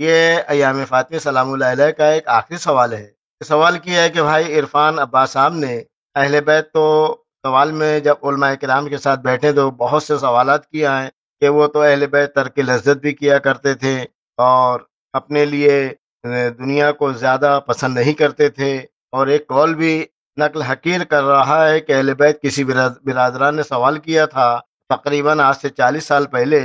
یہ ایام فاطمہ سلام اللہ علیہ کا ایک آخری سوال ہے۔ سوال کیا ہے کہ بھائی عرفان عباس صاحب نے اہل بیت تو سوال میں جب علماء کرام کے ساتھ بیٹھے تو بہت سے سوالات کیا ہیں کہ وہ تو اہل بیت ترک لذت بھی کیا کرتے تھے اور اپنے لیے دنیا کو زیادہ پسند نہیں کرتے تھے، اور ایک قول بھی نقل حقیر کر رہا ہے کہ اہل بیت کسی برادران نے سوال کیا تھا تقریباً آج سے 40 سال پہلے،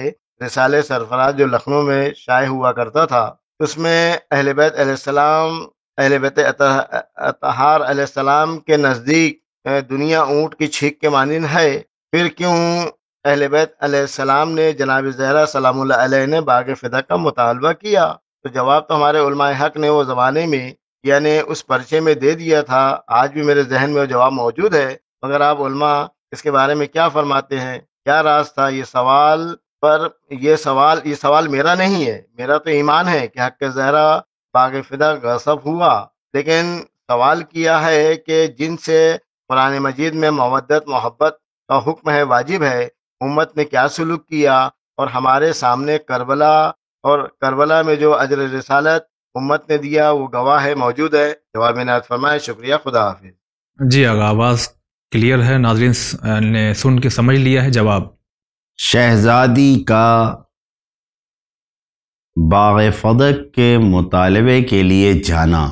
رسالے سرفراز جو لکھنؤ میں شائع ہوا کرتا تھا، اس میں اہل بیت علیہ السلام، اہل بیت اطہار علیہ السلام کے نزدیک دنیا اونٹ کی چھینک کے مانند ہے، پھر کیوں اہل بیت علیہ السلام نے جناب زہرا سلام اللہ علیہ نے باغ فدا کا مطالبہ کیا؟ تو جواب تو ہمارے علماء حق نے وہ زمانے میں یعنی اس پرچے میں دے دیا تھا، آج بھی میرے ذہن میں وہ جواب موجود ہے، مگر آپ علماء اس کے بارے میں کیا فرماتے ہیں؟ کیا راز تھا یہ سوال پر؟ یہ سوال میرا نہیں ہے، میرا تو ایمان ہے کہ حق زہرا باغ فدا غصب ہوا، لیکن سوال کیا ہے کہ جن سے قرآن مجید میں مودت محبت کا حکم ہے، واجب ہے، امت نے کیا سلوک کیا؟ اور ہمارے سامنے کربلا میں جو اجر رسالت امت نے دیا وہ گواہ ہے، موجود ہے۔ جواب میں نعت فرمائے، شکریہ، خدا حافظ۔ جی آگا آواز کلیئر ہے، ناظرین نے سن کے سمجھ لیا ہے جواب۔ شہزادی کا باغ فدق کے مطالبے کے لیے جانا،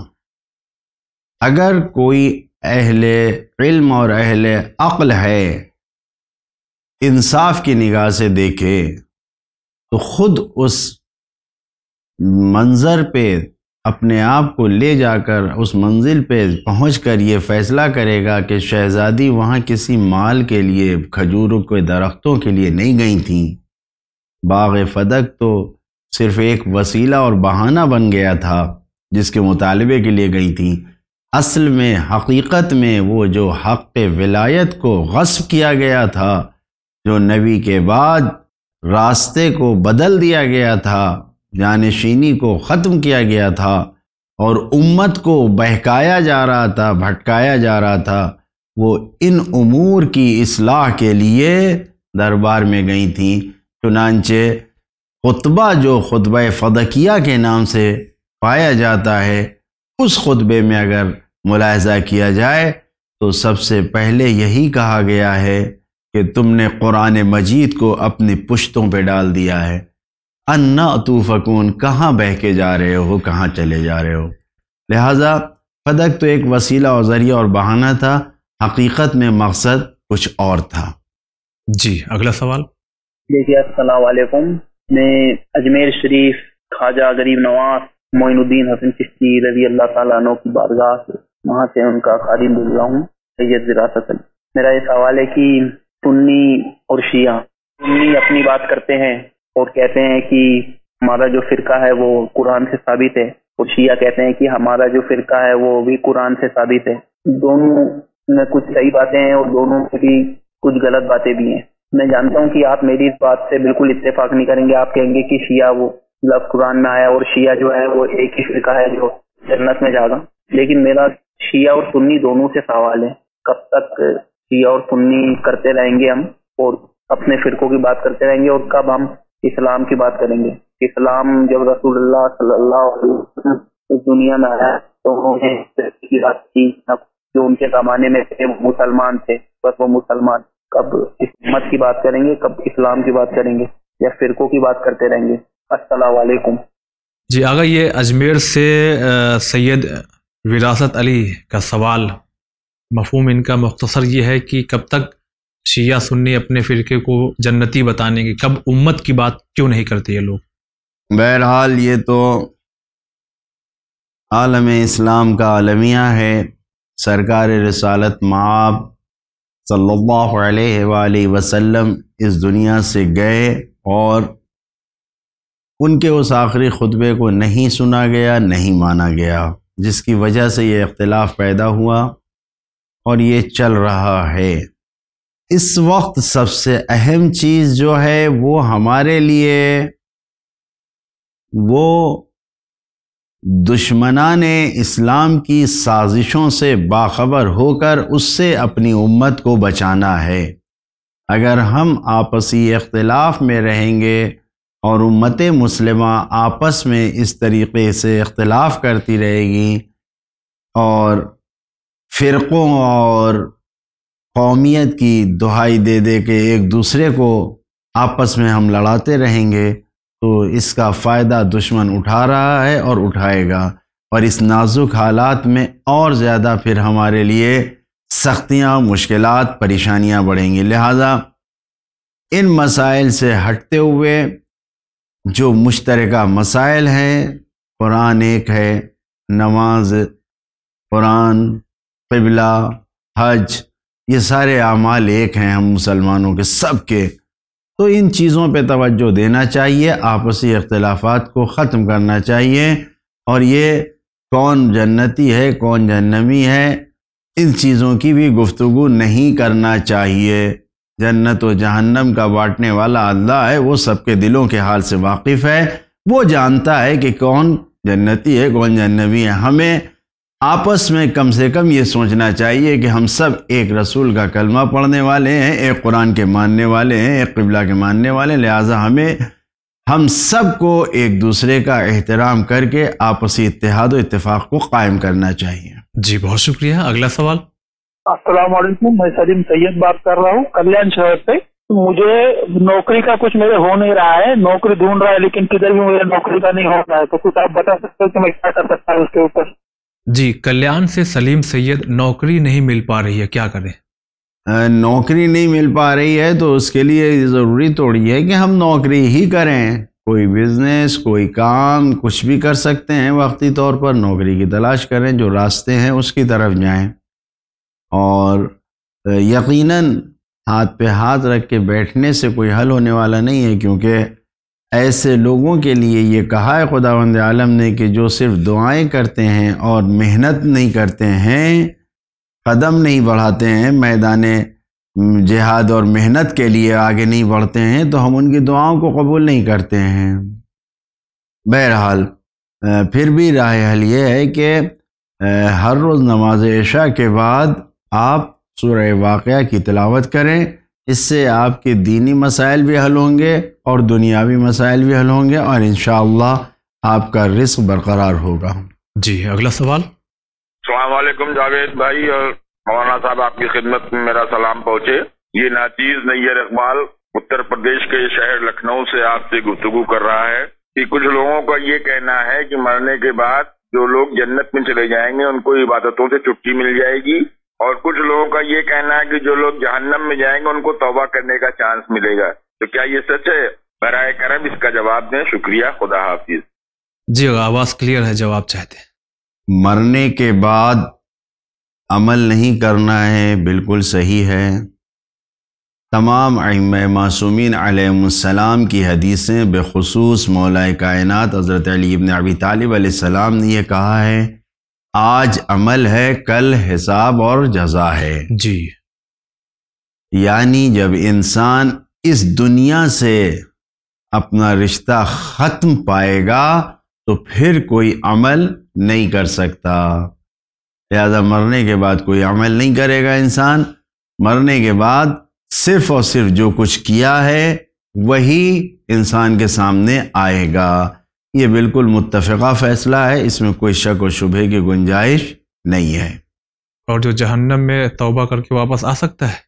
اگر کوئی اہل علم اور اہل عقل ہے، انصاف کی نگاہ سے دیکھے تو خود اس منظر پہ اپنے آپ کو لے جا کر اس منزل پہ پہنچ کر یہ فیصلہ کرے گا کہ شہزادی وہاں کسی مال کے لیے، کھجوروں کے درختوں کے لیے نہیں گئی تھیں، باغ فدق تو صرف ایک وسیلہ اور بہانہ بن گیا تھا جس کے مطالبے کے لیے گئی تھیں۔ اصل میں حقیقت میں وہ جو حق ولایت کو غصب کیا گیا تھا، جو نبی کے بعد راستے کو بدل دیا گیا تھا، جانشینی کو ختم کیا گیا تھا اور امت کو بہکایا جا رہا تھا، بھٹکایا جا رہا تھا، وہ ان امور کی اصلاح کے لیے دربار میں گئی تھیں۔ چنانچہ خطبہ جو خطبہ فدقیہ کے نام سے پایا جاتا ہے، اس خطبے میں اگر ملاحظہ کیا جائے تو سب سے پہلے یہی کہا گیا ہے کہ تم نے قرآن مجید کو اپنی پشتوں پہ ڈال دیا ہے، انا اتوفکون، کہاں بہہ کے جا رہے ہو، کہاں چلے جا رہے ہو۔ لہٰذا فدق تو ایک وسیلہ اور ذریعہ اور بہانہ تھا، حقیقت میں مقصد کچھ اور تھا۔ جی اگلا سوال۔ دیکھیے، السلام علیکم، میں اجمیر شریف خواجہ غریب نواز معین الدین حسن چشتی رضی اللہ تعالیٰ عنہ کی بارگاہ سے، وہاں سے ان کا خادم بول رہا ہوں، سید وراثت علی۔ میرا یہ سوال ہے کہ سنی اور شیعہ، سنی اپنی بات کرتے ہیں اور کہتے ہیں کہ ہمارا جو فرقہ ہے وہ قرآن سے ثابت ہے، اور شیعہ کہتے ہیں کہ ہمارا جو فرقہ ہے وہ بھی قرآن سے ثابت ہے۔ دونوں میں کچھ صحیح باتیں ہیں اور دونوں میں بھی کچھ غلط باتیں بھی ہیں۔ میں جانتا ہوں کہ آپ میری اس بات سے بالکل اتفاق نہیں کریں گے، آپ کہیں گے کہ شیعہ وہ لفظ قرآن میں آیا اور شیعہ جو ہے وہ ایک ہی فرقہ ہے جو جنت میں جائے گا، لیکن میرا شیعہ اور سنی دونوں سے سوال ہے، کب تک شیعہ اور سنی کرتے رہیں گے ہم اور اپنے فرقوں کی بات کرتے رہیں گے، اور کب ہم اسلام کی بات کریں گے؟ اسلام جب رسول اللہ صلی اللہ علیہ وسلم اس دنیا میں آیا تو انہوں نے کی بات کی، جو ان کے زمانے میں تھے وہ مسلمان تھے، بس وہ مسلمان۔ کب امت کی بات کریں گے، کب اسلام کی بات کریں گے، یا فرقوں کی بات کرتے رہیں گے؟ السلام علیکم۔ جی آگا، یہ اجمیر سے سید وراثت علی کا سوال، مفہوم ان کا مختصر یہ ہے کہ کب تک شیعہ سنی اپنے فرقے کو جنتی بتانے کی، کب امت کی بات کیوں نہیں کرتے یہ لوگ؟ بہرحال یہ تو عالم اسلام کا عالمیہ ہے۔ سرکار رسالت مآب صلی اللہ علیہ وآلہ وسلم اس دنیا سے گئے اور ان کے اس آخری خطبے کو نہیں سنا گیا، نہیں مانا گیا، جس کی وجہ سے یہ اختلاف پیدا ہوا اور یہ چل رہا ہے۔ اس وقت سب سے اہم چیز جو ہے وہ ہمارے لیے وہ دشمنان اسلام کی سازشوں سے باخبر ہو کر اس سے اپنی امت کو بچانا ہے۔ اگر ہم آپسی اختلاف میں رہیں گے اور امت مسلمہ آپس میں اس طریقے سے اختلاف کرتی رہے گی اور فرقوں اور قومیت کی دہائی دے دے کے ایک دوسرے کو آپس میں ہم لڑاتے رہیں گے تو اس کا فائدہ دشمن اٹھا رہا ہے اور اٹھائے گا، اور اس نازک حالات میں اور زیادہ پھر ہمارے لیے سختیاں، مشکلات، پریشانیاں بڑھیں گی۔ لہذا ان مسائل سے ہٹتے ہوئے جو مشترکہ مسائل ہیں، قرآن ایک ہے، نماز، قرآن، قبلہ، حج، یہ سارے اعمال ایک ہیں ہم مسلمانوں کے سب کے، تو ان چیزوں پہ توجہ دینا چاہیے، آپسی اختلافات کو ختم کرنا چاہیے، اور یہ کون جنتی ہے کون جہنمی ہے ان چیزوں کی بھی گفتگو نہیں کرنا چاہیے۔ جنت و جہنم کا بانٹنے والا اللہ ہے، وہ سب کے دلوں کے حال سے واقف ہے، وہ جانتا ہے کہ کون جنتی ہے کون جہنمی ہے۔ ہمیں آپس میں کم سے کم یہ سوچنا چاہیے کہ ہم سب ایک رسول کا کلمہ پڑھنے والے ہیں، ایک قرآن کے ماننے والے ہیں، ایک قبلہ کے ماننے والے ہیں، لہٰذا ہم سب کو ایک دوسرے کا احترام کر کے آپسی اتحاد و اتفاق کو قائم کرنا چاہیے۔ جی بہت شکریہ۔ اگلا سوال۔ السلام علیکم، میں سلیم سید بات کر رہا ہوں کلیان شہر سے۔ مجھے نوکری کا کچھ میرے ہو نہیں رہا ہے، نوکری ڈھونڈ رہا ہے لیکن کدھر بھی مجھے نوکری کا نہیں ہو رہا ہے، تو کچھ آپ بتا سکتے ہو کہ میں کیا کر سکتا ہوں اس کے اوپر؟ جی کلیان سے سلیم سید، نوکری نہیں مل پا رہی ہے، کیا کریں؟ نوکری نہیں مل پا رہی ہے تو اس کے لیے ضروری تھوڑی ہے کہ ہم نوکری ہی کریں، کوئی بزنس، کوئی کام، کچھ بھی کر سکتے ہیں، وقتی طور پر نوکری کی تلاش کریں، جو راستے ہیں اس کی طرف جائیں، اور یقیناً ہاتھ پہ ہاتھ رکھ کے بیٹھنے سے کوئی حل ہونے والا نہیں ہے، کیونکہ ایسے لوگوں کے لیے یہ کہا ہے خداوند عالم نے کہ جو صرف دعائیں کرتے ہیں اور محنت نہیں کرتے ہیں، قدم نہیں بڑھاتے ہیں میدان جہاد اور محنت کے لیے آگے نہیں بڑھتے ہیں، تو ہم ان کی دعاؤں کو قبول نہیں کرتے ہیں۔ بہرحال پھر بھی راہ حل یہ ہے کہ ہر روز نماز عشاء کے بعد آپ سورہ واقعہ کی تلاوت کریں، اس سے آپ کے دینی مسائل بھی حل ہوں گے اور دنیاوی مسائل بھی حل ہوں گے، اور انشاءاللہ آپ کا رزق برقرار ہوگا۔ جی اگلا سوال۔ السلام علیکم جاوید بھائی اور مولانا صاحب، آپ کی خدمت میں میرا سلام پہنچے۔ یہ ناچیز نیر اقبال اتر پردیش کے شہر لکھنؤ سے آپ سے گفتگو کر رہا ہے کہ کچھ لوگوں کا یہ کہنا ہے کہ مرنے کے بعد جو لوگ جنت میں چلے جائیں گے ان کو عبادتوں سے چھٹی مل جائے گی، اور کچھ لوگوں کا یہ کہنا ہے کہ جو لوگ جہنم میں جائیں گے ان کو توبہ کرنے کا چانس ملے گا، تو کیا یہ سچ ہے؟ برائے کرم اس کا جواب دیں، شکریہ، خدا حافظ۔ جی آواز کلیئر ہے، جواب چاہتے ہیں۔ مرنے کے بعد عمل نہیں کرنا ہے، بالکل صحیح ہے۔ تمام ائمہ معصومین علیہم السلام کی حدیثیں، بخصوص مولا کائنات حضرت علی بن ابی طالب علیہ السلام نے یہ کہا ہے، آج عمل ہے کل حساب اور جزا ہے۔ جی یعنی جب انسان اس دنیا سے اپنا رشتہ ختم پائے گا تو پھر کوئی عمل نہیں کر سکتا، لہذا مرنے کے بعد کوئی عمل نہیں کرے گا انسان۔ مرنے کے بعد صرف اور صرف جو کچھ کیا ہے وہی انسان کے سامنے آئے گا۔ یہ بالکل متفقہ فیصلہ ہے، اس میں کوئی شک و شبہ کی گنجائش نہیں ہے۔ اور جو جہنم میں توبہ کر کے واپس آ سکتا ہے،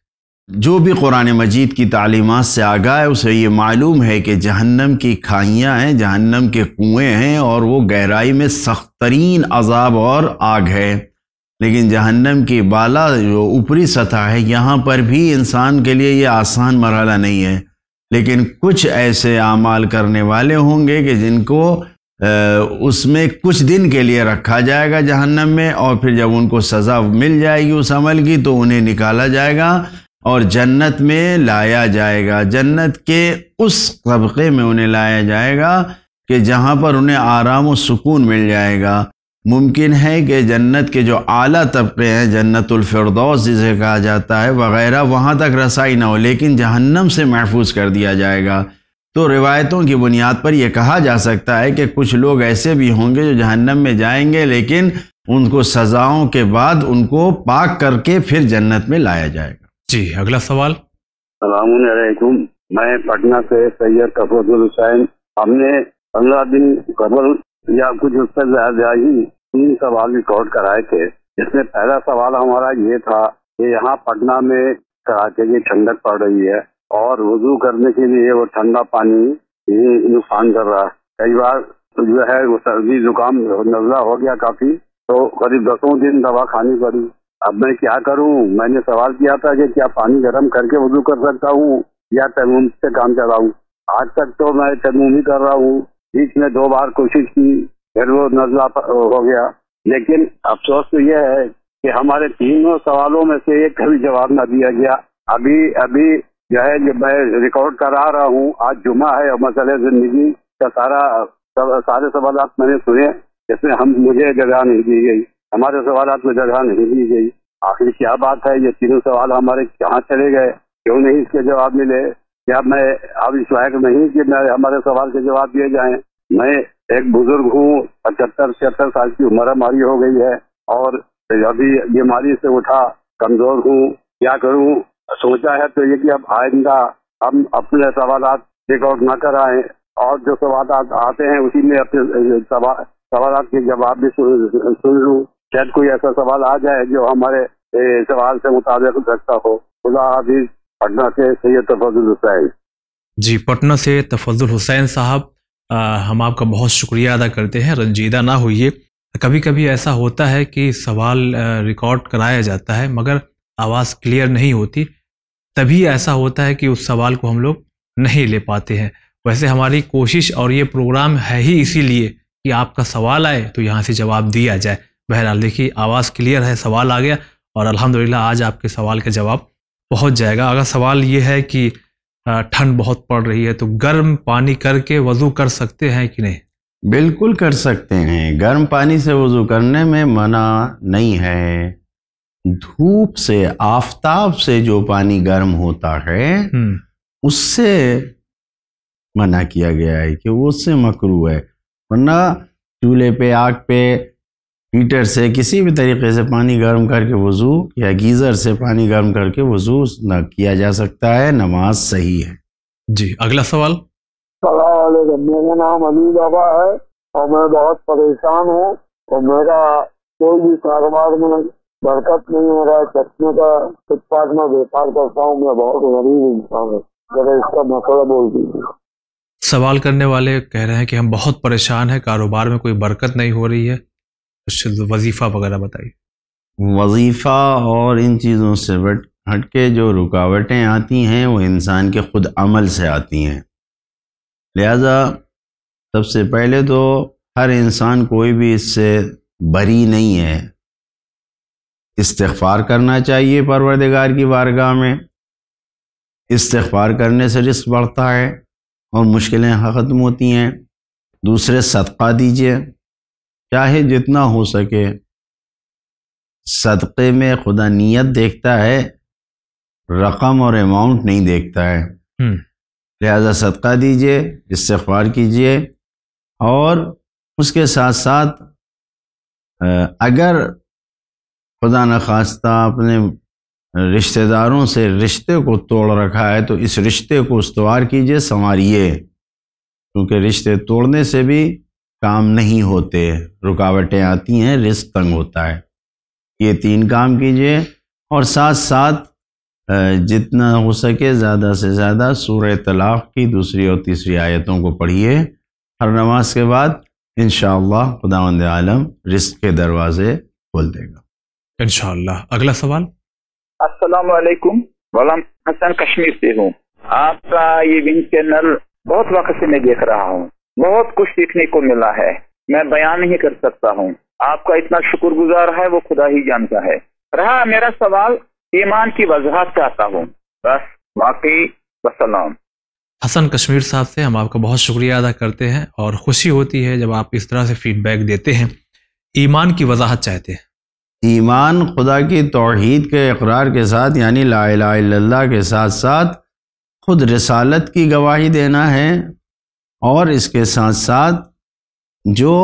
جو بھی قرآن مجید کی تعلیمات سے آگاہ ہے اسے یہ معلوم ہے کہ جہنم کی کھائیاں ہیں، جہنم کے کنویں ہیں، اور وہ گہرائی میں سخت ترین عذاب اور آگ ہے۔ لیکن جہنم کی بالا جو اوپری سطح ہے، یہاں پر بھی انسان کے لیے یہ آسان مرحلہ نہیں ہے، لیکن کچھ ایسے اعمال کرنے والے ہوں گے کہ جن کو اس میں کچھ دن کے لیے رکھا جائے گا جہنم میں، اور پھر جب ان کو سزا مل جائے گی اس عمل کی تو انہیں نکالا جائے گا اور جنت میں لایا جائے گا۔ جنت کے اس طبقے میں انہیں لایا جائے گا کہ جہاں پر انہیں آرام و سکون مل جائے گا۔ ممکن ہے کہ جنت کے جو اعلیٰ طبقے ہیں، جنت الفردوس جسے کہا جاتا ہے وغیرہ، وہاں تک رسائی نہ ہو، لیکن جہنم سے محفوظ کر دیا جائے گا۔ تو روایتوں کی بنیاد پر یہ کہا جا سکتا ہے کہ کچھ لوگ ایسے بھی ہوں گے جو جہنم میں جائیں گے، لیکن ان کو سزاؤں کے بعد ان کو پاک کر کے پھر جنت میں لایا جائے گا۔ جی اگلا سوال۔ السلام علیکم، میں پٹنہ سے سید کفر الحسین ہم نے 15 دن قبل یا کچھ اس سے زیادہ ہی 3 سوال ریکارڈ کرائے تھے، جس میں پہلا سوال ہمارا یہ تھا کہ یہاں پٹنہ میں کراچی کی ٹھنڈک پڑ رہی ہے اور وضو کرنے کے لیے وہ ٹھنڈا پانی ہی نقصان کر رہا ہے. کئی بار جو ہے وہ سردی زکام نزلہ ہو گیا کافی، تو قریب 10 دن دوا کھانی پڑی. اب میں کیا کروں؟ میں نے سوال کیا تھا کہ کیا پانی گرم کر کے وضو کر سکتا ہوں یا تیمم سے کام چلاؤں. آج تک تو میں تیمم ہی کر رہا ہوں. بیچ میں 2 بار کوشش کی، پھر وہ نزلہ ہو گیا. لیکن افسوس تو یہ ہے کہ ہمارے 3 سوالوں میں سے ایک کا بھی جواب نہ دیا گیا. ابھی جو ہے جب میں ریکارڈ کرا رہا ہوں، آج جمعہ ہے اور مسئلہ زندگی کا سارے سوالات میں نے سنے، جس میں مجھے جگہ نہیں دی گئی، ہمارے سوالات میں جگہ نہیں دی گئی. آخر کیا بات ہے؟ یہ 3 سوال ہمارے کہاں چلے گئے؟ کیوں نہیں اس کے جواب ملے؟ کیا میں اب اس لائق نہیں کہ ہمارے سوال کے جواب دیے جائیں؟ میں ایک بزرگ ہوں، 75-76 سال کی عمر ہماری ہو گئی ہے اور ابھی بیماری سے اٹھا، کمزور ہوں. کیا کروں؟ سوچا ہے تو یہ کہ اب آئندہ ہم اپنے سوالات ریکارڈ نہ کرائیں اور جو سوالات آتے ہیں اسی میں اپنے سوالات کے جواب بھی سن لوں. شاید کوئی ایسا سوال آ جائے جو ہمارے سوال سے مطابق رکھتا ہو. خدا حافظ. پٹنہ سے سید تفضل حسین. جی، پٹنہ سے تفضل حسین صاحب، ہم آپ کا بہت شکریہ ادا کرتے ہیں. رنجیدہ نہ ہوئیے. کبھی کبھی ایسا ہوتا ہے کہ سوال ریکارڈ کرایا جاتا ہے مگر آواز کلیئر نہیں ہوتی، تبھی ایسا ہوتا ہے کہ اس سوال کو ہم لوگ نہیں لے پاتے ہیں. ویسے ہماری کوشش اور یہ پروگرام ہے ہی اسی لیے کہ آپ کا سوال آئے تو یہاں سے جواب دیا جائے. بہرحال دیکھیے، آواز کلیئر ہے، سوال آ گیا اور الحمدللہ آج آپ کے سوال کا جواب پہنچ جائے گا. اگر سوال یہ ہے کہ ٹھنڈ بہت پڑ رہی ہے تو گرم پانی کر کے وضو کر سکتے ہیں کہ نہیں؟ بالکل کر سکتے ہیں. گرم پانی سے وضو کرنے میں منع نہیں ہے. دھوپ سے، آفتاب سے جو پانی گرم ہوتا ہے اس سے منع کیا گیا ہے کہ وہ اس سے مکروہ ہے. ورنہ چولہے پہ، آگ پہ، ہیٹر سے کسی بھی طریقے سے پانی گرم کر کے وضو یا گیزر سے پانی گرم کر کے وضو نہ کیا جا سکتا ہے. نماز صحیح ہے. جی، اگلا سوال. السلام علیکم. میرا نام علی بابا ہے اور میں بہت پریشان ہوں اور میرا کوئی بھی کاروبار میں برکت نہیں ہو رہا ہے. چشمے کا فٹ پاتھ میں بیپار کرتا ہوں. میں بہت غریب انسان ہوں. ذرا اس کا مسئلہ بول دیجیے. سوال کرنے والے کہہ رہے ہیں کہ ہم بہت پریشان ہیں، کاروبار میں کوئی برکت نہیں ہو رہی ہے، کچھ وظیفہ وغیرہ بتائیے. وظیفہ اور ان چیزوں سے ہٹ کے جو رکاوٹیں آتی ہیں وہ انسان کے خود عمل سے آتی ہیں. لہذا سب سے پہلے تو ہر انسان کوئی بھی اس سے بری نہیں ہے. استغفار کرنا چاہیے پروردگار کی بارگاہ میں. استغفار کرنے سے رزق بڑھتا ہے اور مشکلیں ختم ہوتی ہیں. دوسرے، صدقہ دیجیے، چاہے جتنا ہو سکے. صدقے میں خدا نیت دیکھتا ہے، رقم اور اماؤنٹ نہیں دیکھتا ہے. لہذا صدقہ دیجیے، استغفار کیجیے اور اس کے ساتھ ساتھ اگر خدا نخواستہ اپنے رشتہ داروں سے رشتے کو توڑ رکھا ہے تو اس رشتے کو استوار کیجیے، سنواریے، کیونکہ رشتے توڑنے سے بھی کام نہیں ہوتے، رکاوٹیں آتی ہیں، رزق تنگ ہوتا ہے. یہ 3 کام کیجیے اور ساتھ ساتھ جتنا ہو سکے زیادہ سے زیادہ سورہ طلاق کی 2 اور 3 آیتوں کو پڑھیے ہر نماز کے بعد. انشاءاللہ خداوند عالم رزق کے دروازے کھول دے گا انشاءاللہ. اگلا سوال. السلام علیکم. غلام حسن کشمیر سے ہوں. آپ کا یہ ون چینل بہت وقت سے میں دیکھ رہا ہوں، بہت کچھ سیکھنے کو ملا ہے، میں بیان نہیں کر سکتا ہوں. آپ کا اتنا شکر گزار ہے وہ خدا ہی جانتا ہے. رہا میرا سوال، ایمان کی وضاحت چاہتا ہوں بس. باقی وسلام. حسن کشمیر صاحب سے ہم آپ کا بہت شکریہ ادا کرتے ہیں اور خوشی ہوتی ہے جب آپ اس طرح سے فیڈ بیک دیتے ہیں. ایمان کی وضاحت چاہتے ہیں. ایمان خدا کی توحید کے اقرار کے ساتھ، یعنی لا الہ الا اللہ کے ساتھ ساتھ خود رسالت کی گواہی دینا ہے اور اس کے ساتھ ساتھ جو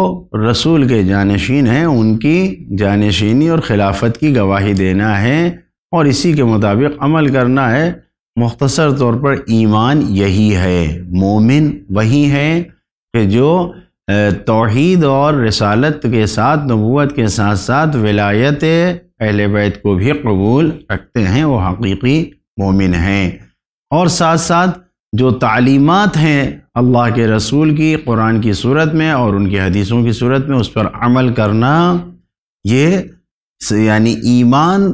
رسول کے جانشین ہیں ان کی جانشینی اور خلافت کی گواہی دینا ہے اور اسی کے مطابق عمل کرنا ہے. مختصر طور پر ایمان یہی ہے. مومن وہی ہے کہ جو توحید اور رسالت کے ساتھ، نبوت کے ساتھ ساتھ ولایت اہل بیت کو بھی قبول رکھتے ہیں، وہ حقیقی مومن ہیں۔ اور ساتھ ساتھ جو تعلیمات ہیں اللہ کے رسول کی قرآن کی صورت میں اور ان کی حدیثوں کی صورت میں، اس پر عمل کرنا، یہ یعنی ایمان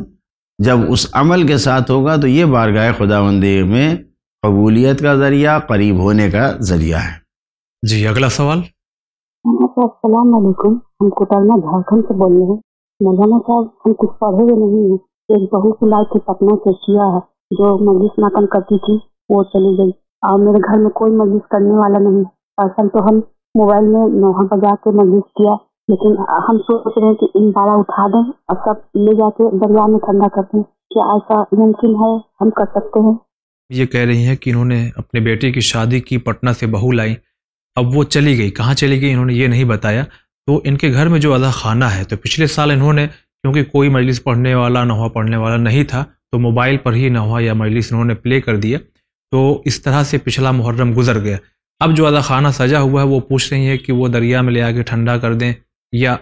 جب اس عمل کے ساتھ ہوگا تو یہ بارگاہ خداوندی میں قبولیت کا ذریعہ، قریب ہونے کا ذریعہ ہے۔ جی اگلا سوال۔ السلام علیکم، ہم کوٹرنا جھارکھنڈ سے بول رہے ہیں۔ مولانا صاحب، ہم کچھ پڑھے ہوئے نہیں ہیں۔ ایک بہو کی لائف کے پٹنہ سے کیا ہے جو مجلس ناکن کرتی تھی، وہ چلی گئی، اور میرے گھر میں کوئی مجلس کرنے والا نہیں۔ اصل تو ہم موبائل میں نوحہ بجا کے مجلس کیا، لیکن ہم سوچ رہے ہیں کہ ان باڑا اٹھا دیں اور سب لے جا کے دریا میں ٹھنڈا کرتے ہیں۔ کیا ایسا ممکن ہے؟ ہم کر سکتے ہیں؟ یہ کہہ رہی ہیں کہ انہوں نے اپنے بیٹے کی شادی کی، پٹنہ سے بہو لائی، اب وہ چلی گئی، کہاں چلی گئی انہوں نے یہ نہیں بتایا۔ تو ان کے گھر میں جو ادا خانہ ہے، تو پچھلے سال انہوں نے، کیونکہ کوئی مجلس پڑھنے والا، نوحہ پڑھنے والا نہیں تھا، تو موبائل پر ہی نوحہ یا مجلس انہوں نے پلے کر دیا، تو اس طرح سے پچھلا محرم گزر گیا۔ اب جو ادا خانہ سجا ہوا ہے، وہ پوچھ رہی ہیں کہ وہ دریا میں لے آ کے ٹھنڈا کر دیں یا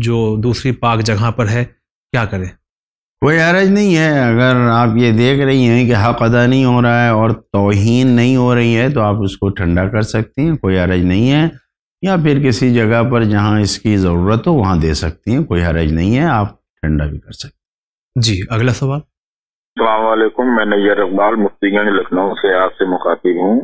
جو دوسری پاک جگہ پر ہے کیا کریں؟ کوئی حرج نہیں ہے، اگر آپ یہ دیکھ رہی ہیں کہ حق ادا نہیں ہو رہا ہے اور توہین نہیں ہو رہی ہے تو آپ اس کو ٹھنڈا کر سکتی ہیں، کوئی حرج نہیں ہے، یا پھر کسی جگہ پر جہاں اس کی ضرورت ہو وہاں دے سکتی ہیں، کوئی حرج نہیں ہے، آپ ٹھنڈا بھی کر سکتے ہیں۔ جی اگلا سوال۔ السلام علیکم، میں نیر اقبال مفتی گنج لکھنؤ سے آپ سے مخاطب ہوں۔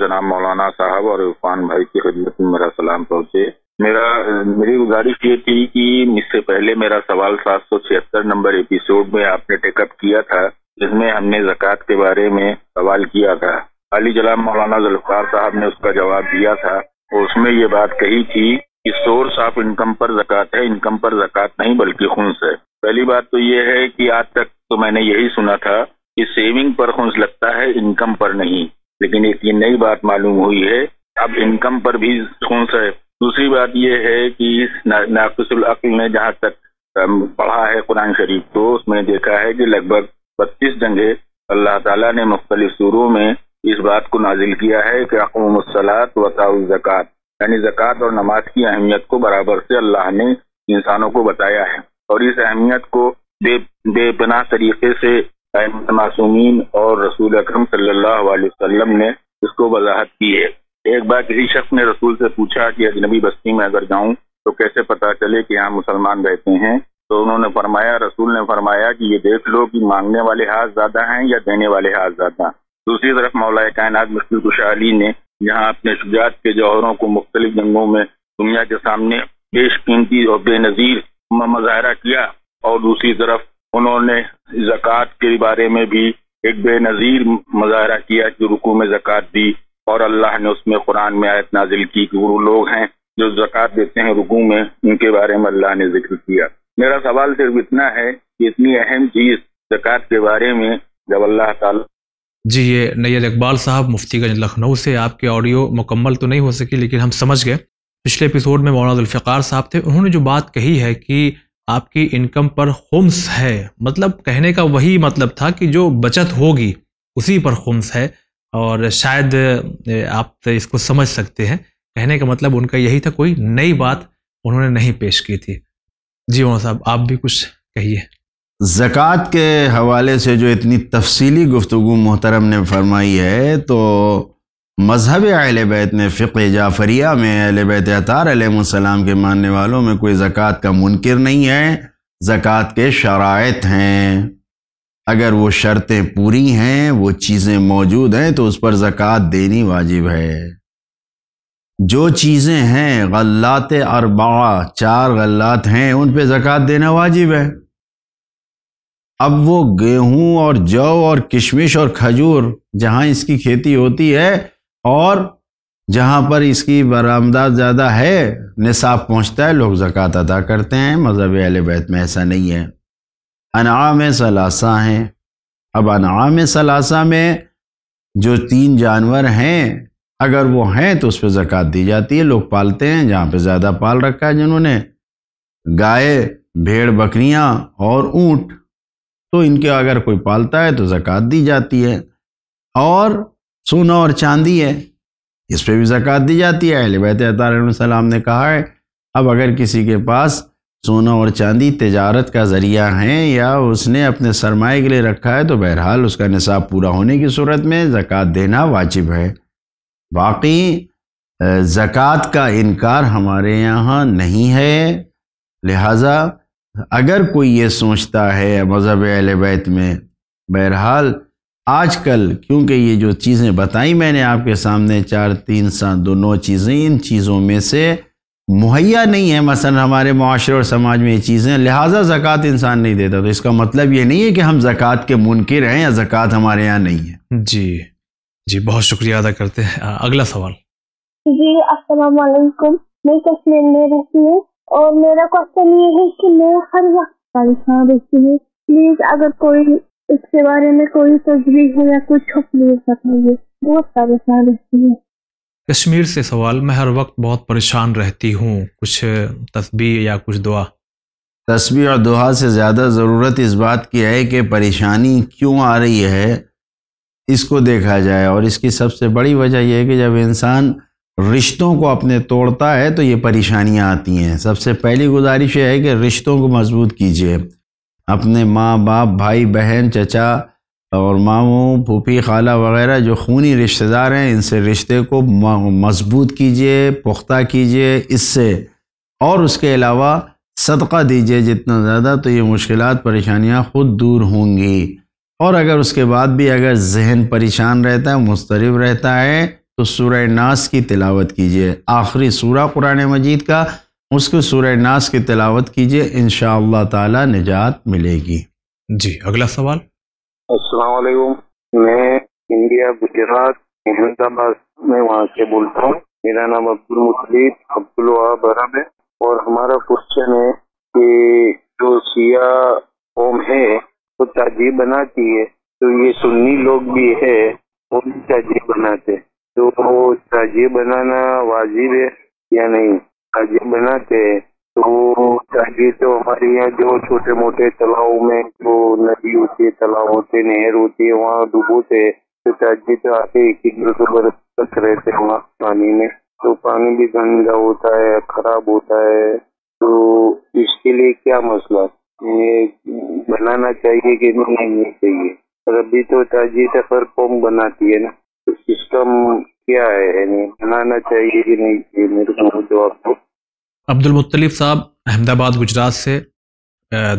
جناب مولانا صاحب اور عرفان بھائی کی خدمت میں میرا سلام پہنچے۔ میری گزارش یہ تھی کہ اس سے پہلے میرا سوال 776 نمبر ایپیسوڈ میں آپ نے ٹیک اپ کیا تھا، جس میں ہم نے زکوٰۃ کے بارے میں سوال کیا تھا۔ عالی جناب مولانا ذوالفقار صاحب نے اس کا جواب دیا تھا، اور اس میں یہ بات کہی تھی کہ سورس آف انکم پر زکوٰۃ ہے، انکم پر زکوٰۃ نہیں بلکہ خمس ہے۔ پہلی بات تو یہ ہے کہ آج تک تو میں نے یہی سنا تھا کہ سیونگ پر خمس لگتا ہے، انکم پر نہیں، لیکن ایک یہ نئی بات معلوم ہوئی ہے، اب انکم پر بھی خمس ہے۔ دوسری بات یہ ہے کہ ناقص العقل نے جہاں تک پڑھا ہے قرآن شریف کو، اس میں دیکھا ہے کہ لگ بھگ 32 جگہ اللہ تعالیٰ نے مختلف سوروں میں اس بات کو نازل کیا ہے کہ اقیموا الصلاۃ وآتوا الزکوٰۃ، یعنی زکوٰۃ اور نماز کی اہمیت کو برابر سے اللہ نے انسانوں کو بتایا ہے، اور اس اہمیت کو بے پناہ طریقے سے ائمہ معصومین اور رسول اکرم صلی اللہ علیہ وسلم نے اس کو وضاحت کی ہے۔ ایک بار کسی شخص نے رسول سے پوچھا کہ اجنبی بستی میں اگر جاؤں تو کیسے پتہ چلے کہ یہاں مسلمان رہتے ہیں، تو انہوں نے فرمایا، رسول نے فرمایا کہ یہ دیکھ لو کہ مانگنے والے ہاتھ زیادہ ہیں یا دینے والے ہاتھ زیادہ۔ دوسری طرف مولا کائنات مشکل کشا علی نے جہاں اپنے شجاعت کے جوہروں کو مختلف جنگوں میں دنیا کے سامنے بیش قیمتی اور بے نظیر مظاہرہ کیا، اور دوسری طرف انہوں نے زکوٰۃ کے بارے میں بھی ایک بے نظیر مظاہرہ کیا کہ رکوع میں زکوٰۃ دی، اور اللہ نے اس میں قرآن میں آیت نازل کی کہ وہ لوگ ہیں جو زکوٰۃ دیتے ہیں رکوع میں، ان کے بارے میں اللہ نے ذکر کیا۔ میرا سوال صرف اتنا ہے کہ اتنی اہم چیز زکوٰۃ کے بارے میں جب اللہ تعالیٰ… جی یہ نیر اقبال صاحب مفتی گنج لکھنؤ سے، آپ کے آڈیو مکمل تو نہیں ہو سکی لیکن ہم سمجھ گئے۔ پچھلے ایپیسوڈ میں مولانا ذوالفقار صاحب تھے، انہوں نے جو بات کہی ہے کہ آپ کی انکم پر خمس ہے، مطلب کہنے کا وہی مطلب تھا کہ جو بچت ہوگی اسی پر خمس ہے، اور شاید آپ اس کو سمجھ سکتے ہیں، کہنے کا مطلب ان کا یہی تھا، کوئی نئی بات انہوں نے نہیں پیش کی تھی۔ جی مولانا صاحب آپ بھی کچھ کہیے۔ زکوٰۃ کے حوالے سے جو اتنی تفصیلی گفتگو محترم نے فرمائی ہے، تو مذہب اہل بیت میں، فقہ جعفریہ میں، اہل بیت اطہار علیہ السلام کے ماننے والوں میں کوئی زکوٰۃ کا منکر نہیں ہے۔ زکوٰۃ کے شرائط ہیں، اگر وہ شرطیں پوری ہیں، وہ چیزیں موجود ہیں تو اس پر زکوٰۃ دینی واجب ہے۔ جو چیزیں ہیں غلات اربعہ، 4 غلات ہیں، ان پہ زکوٰۃ دینا واجب ہے۔ اب وہ گیہوں اور جو اور کشمش اور کھجور جہاں اس کی کھیتی ہوتی ہے اور جہاں پر اس کی برآمدات زیادہ ہے، نصاب پہنچتا ہے، لوگ زکوٰۃ ادا کرتے ہیں۔ مذہب اہل بیت میں ایسا نہیں ہے۔ انعام ثلاثہ ہیں، اب انعام ثلاثہ میں جو 3 جانور ہیں، اگر وہ ہیں تو اس پہ زکوٰۃ دی جاتی ہے۔ لوگ پالتے ہیں، جہاں پہ زیادہ پال رکھا ہے جنہوں نے، گائے، بھیڑ، بکریاں اور اونٹ، تو ان کے اگر کوئی پالتا ہے تو زکوٰۃ دی جاتی ہے۔ اور سونا اور چاندی ہے، اس پہ بھی زکوٰۃ دی جاتی ہے۔ اہل بیت اطہار علیہ السلام نے کہا ہے اب اگر کسی کے پاس سونا اور چاندی تجارت کا ذریعہ ہیں یا اس نے اپنے سرمایہ کے لیے رکھا ہے تو بہرحال اس کا نصاب پورا ہونے کی صورت میں زکوٰۃ دینا واجب ہے۔ باقی زکوٰۃ کا انکار ہمارے یہاں نہیں ہے، لہٰذا اگر کوئی یہ سوچتا ہے مذہب اہل بیت میں، بہرحال آج کل کیونکہ یہ جو چیزیں بتائیں میں نے آپ کے سامنے 4 3 7 2 9 چیزیں، ان چیزوں میں سے مہیا نہیں ہے مثلا ہمارے معاشرے اور سماج میں یہ چیزیں، لہٰذا زکوٰۃ انسان نہیں دیتا۔ تو اس کا مطلب یہ نہیں ہے کہ ہم زکوٰۃ کے منکر ہیں یا زکوٰۃ ہمارے یہاں نہیں ہے۔ جی بہت شکریہ ادا کرتے ہیں۔ اگلا سوال۔ جی السلام علیکم، میں کشمیر میں رہتی ہوں اور میرا کوشچن یہ ہے کہ میں ہر وقت پریشان رہتی ہوں، پلیز اگر کوئی اس کے بارے میں کوئی تجویز ہے یا کچھ ہو پلیز بتائیے، بہت پریشان رہتی ہوں۔ کشمیر سے سوال، میں ہر وقت بہت پریشان رہتی ہوں، کچھ تسبیح یا کچھ دعا؟ تسبیح اور دعا سے زیادہ ضرورت اس بات کی ہے کہ پریشانی کیوں آ رہی ہے اس کو دیکھا جائے، اور اس کی سب سے بڑی وجہ یہ ہے کہ جب انسان رشتوں کو اپنے توڑتا ہے تو یہ پریشانیاں آتی ہیں۔ سب سے پہلی گزارش یہ ہے کہ رشتوں کو مضبوط کیجیے، اپنے ماں باپ بھائی بہن چچا اور ماموں پھوپھی خالہ وغیرہ جو خونی رشتہ دار ہیں ان سے رشتے کو مضبوط کیجیے، پختہ کیجیے اس سے، اور اس کے علاوہ صدقہ دیجیے جتنا زیادہ، تو یہ مشکلات پریشانیاں خود دور ہوں گی۔ اور اگر اس کے بعد بھی اگر ذہن پریشان رہتا ہے مضطرب رہتا ہے تو سورہ ناس کی تلاوت کیجیے، آخری سورہ قرآن مجید کا، اس کو سورہ ناس کی تلاوت کیجیے، انشاءاللہ تعالی نجات ملے گی۔ جی اگلا سوال۔ السلام علیکم، میں انڈیا گجرات احمد آباد میں وہاں سے بولتا ہوں۔ میرا نام عبدالمطلب عبدالوہاب عرب ہے، اور ہمارا کوشچن ہے کہ جو شیعہ قوم ہے وہ تعجیب بناتی ہے، تو یہ سنی لوگ بھی ہے وہ بھی تعجیب بناتے، تو تعجیب بنانا واجب ہے یا نہیں؟ تعجیب بناتے تو تعجیب تو ہمارے یہاں جو چھوٹے موٹے تلاؤ میں جو ندی ہوتی ہے، تلاؤ ہوتے، نہر ہوتی ہے، وہاں ڈبوتے، تو تعجیب تو آتے 21 برس تک رہتے وہاں پانی میں، تو پانی بھی گندا ہوتا ہے، خراب ہوتا ہے، تو اس کے لیے کیا مسئلہ؟ یہ بنانا چاہیے کہ نہیں چاہیے؟ اور ابھی تو تعجیب ہر قوم بناتی ہے نا، تو سسٹم کیا ہے، یعنی بنانا چاہیے کہ نہیں چاہیے؟ میرے کو جواب دو۔ عبدالمطلب صاحب احمد آباد گجرات سے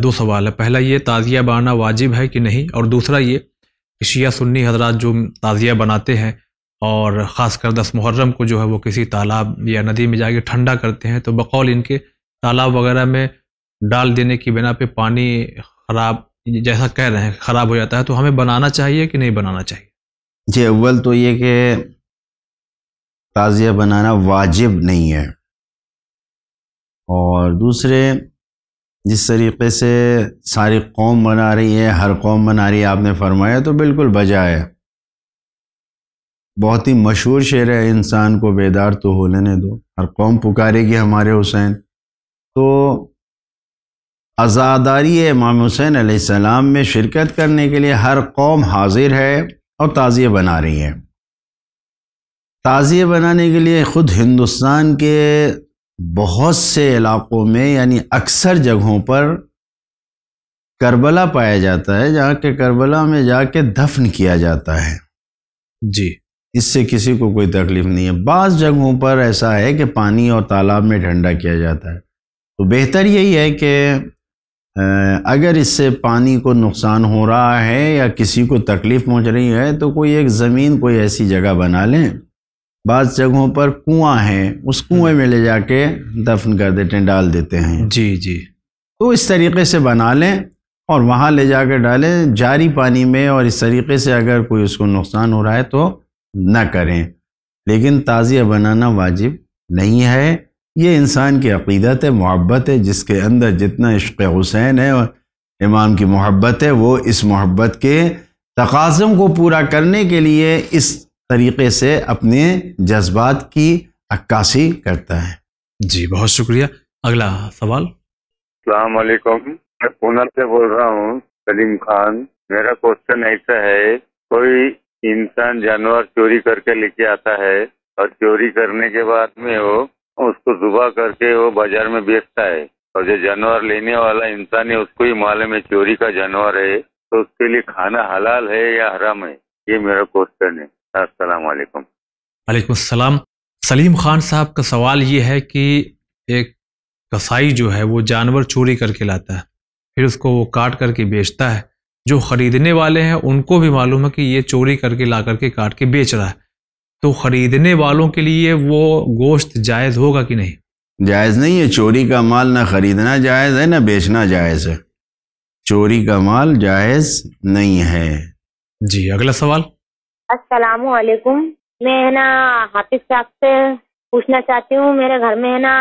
2 سوال ہے۔ پہلا یہ تعزیہ بنانا واجب ہے کہ نہیں، اور دوسرا یہ کہ شیعہ سنی حضرات جو تعزیہ بناتے ہیں اور خاص کر 10 محرم کو جو ہے وہ کسی تالاب یا ندی میں جا کے ٹھنڈا کرتے ہیں، تو بقول ان کے تالاب وغیرہ میں ڈال دینے کی بنا پہ پانی خراب جیسا کہہ رہے ہیں خراب ہو جاتا ہے، تو ہمیں بنانا چاہیے کہ نہیں بنانا چاہیے؟ جی اول تو یہ کہ تعزیہ بنانا واجب نہیں ہے، اور دوسرے جس طریقے سے ساری قوم بنا رہی ہے، ہر قوم بنا رہی ہے آپ نے فرمایا، تو بالکل بجا ہے۔ بہت ہی مشہور شعر ہے، انسان کو بیدار تو ہو لینے دو، ہر قوم پکارے گی ہمارے حسین۔ تو عزاداری امام حسین علیہ السلام میں شرکت کرنے کے لیے ہر قوم حاضر ہے اور تعزیہ بنا رہی ہے۔ تعزیہ بنانے کے لیے خود ہندوستان کے بہت سے علاقوں میں یعنی اکثر جگہوں پر کربلا پایا جاتا ہے، جہاں کہ کربلا میں جا کے دفن کیا جاتا ہے۔ جی اس سے کسی کو کوئی تکلیف نہیں ہے۔ بعض جگہوں پر ایسا ہے کہ پانی اور تالاب میں ٹھنڈا کیا جاتا ہے، تو بہتر یہی ہے کہ اگر اس سے پانی کو نقصان ہو رہا ہے یا کسی کو تکلیف پہنچ رہی ہے تو کوئی ایک زمین کوئی ایسی جگہ بنا لیں۔ بعض جگہوں پر کنواں ہیں، اس کنویں میں لے جا کے دفن کر دیتے ہیں، ڈال دیتے ہیں۔ جی تو اس طریقے سے بنا لیں اور وہاں لے جا کے ڈالیں جاری پانی میں، اور اس طریقے سے اگر کوئی اس کو نقصان ہو رہا ہے تو نہ کریں۔ لیکن تعزیہ بنانا واجب نہیں ہے، یہ انسان کی عقیدت ہے، محبت ہے، جس کے اندر جتنا عشق حسین ہے اور امام کی محبت ہے، وہ اس محبت کے تقاضوں کو پورا کرنے کے لیے اس طریقے سے اپنے جذبات کی عکاسی کرتا ہے۔ جی بہت شکریہ۔ اگلا سوال۔ السلام علیکم، میں پونا سے بول رہا ہوں، سلیم خان۔ میرا کوشچن ایسا ہے، کوئی انسان جانور چوری کر کے لے کے آتا ہے اور چوری کرنے کے بعد میں وہ اس کو ذبح کر کے وہ بازار میں بیچتا ہے، اور جو جانور لینے والا انسان ہے اس کو ہی معلوم ہے چوری کا جانور ہے، تو اس کے لیے کھانا حلال ہے یا حرام ہے؟ یہ میرا کوشچن ہے۔ السلام علیکم۔ وعلیکم السلام۔ سلیم خان صاحب کا سوال یہ ہے کہ ایک کسائی جو ہے وہ جانور چوری کر کے لاتا ہے، پھر اس کو وہ کاٹ کر کے بیچتا ہے، جو خریدنے والے ہیں ان کو بھی معلوم ہے کہ یہ چوری کر کے لا کر کے کاٹ کے بیچ رہا ہے، تو خریدنے والوں کے لیے وہ گوشت جائز ہوگا کہ نہیں؟ جائز نہیں ہے، چوری کا مال نہ خریدنا جائز ہے نہ بیچنا جائز ہے، چوری کا مال جائز نہیں ہے۔ جی اگلا سوال۔ السلام علیکم، میں ہے نا حافظ صاحب سے پوچھنا چاہتی ہوں، میرے گھر میں ہے نا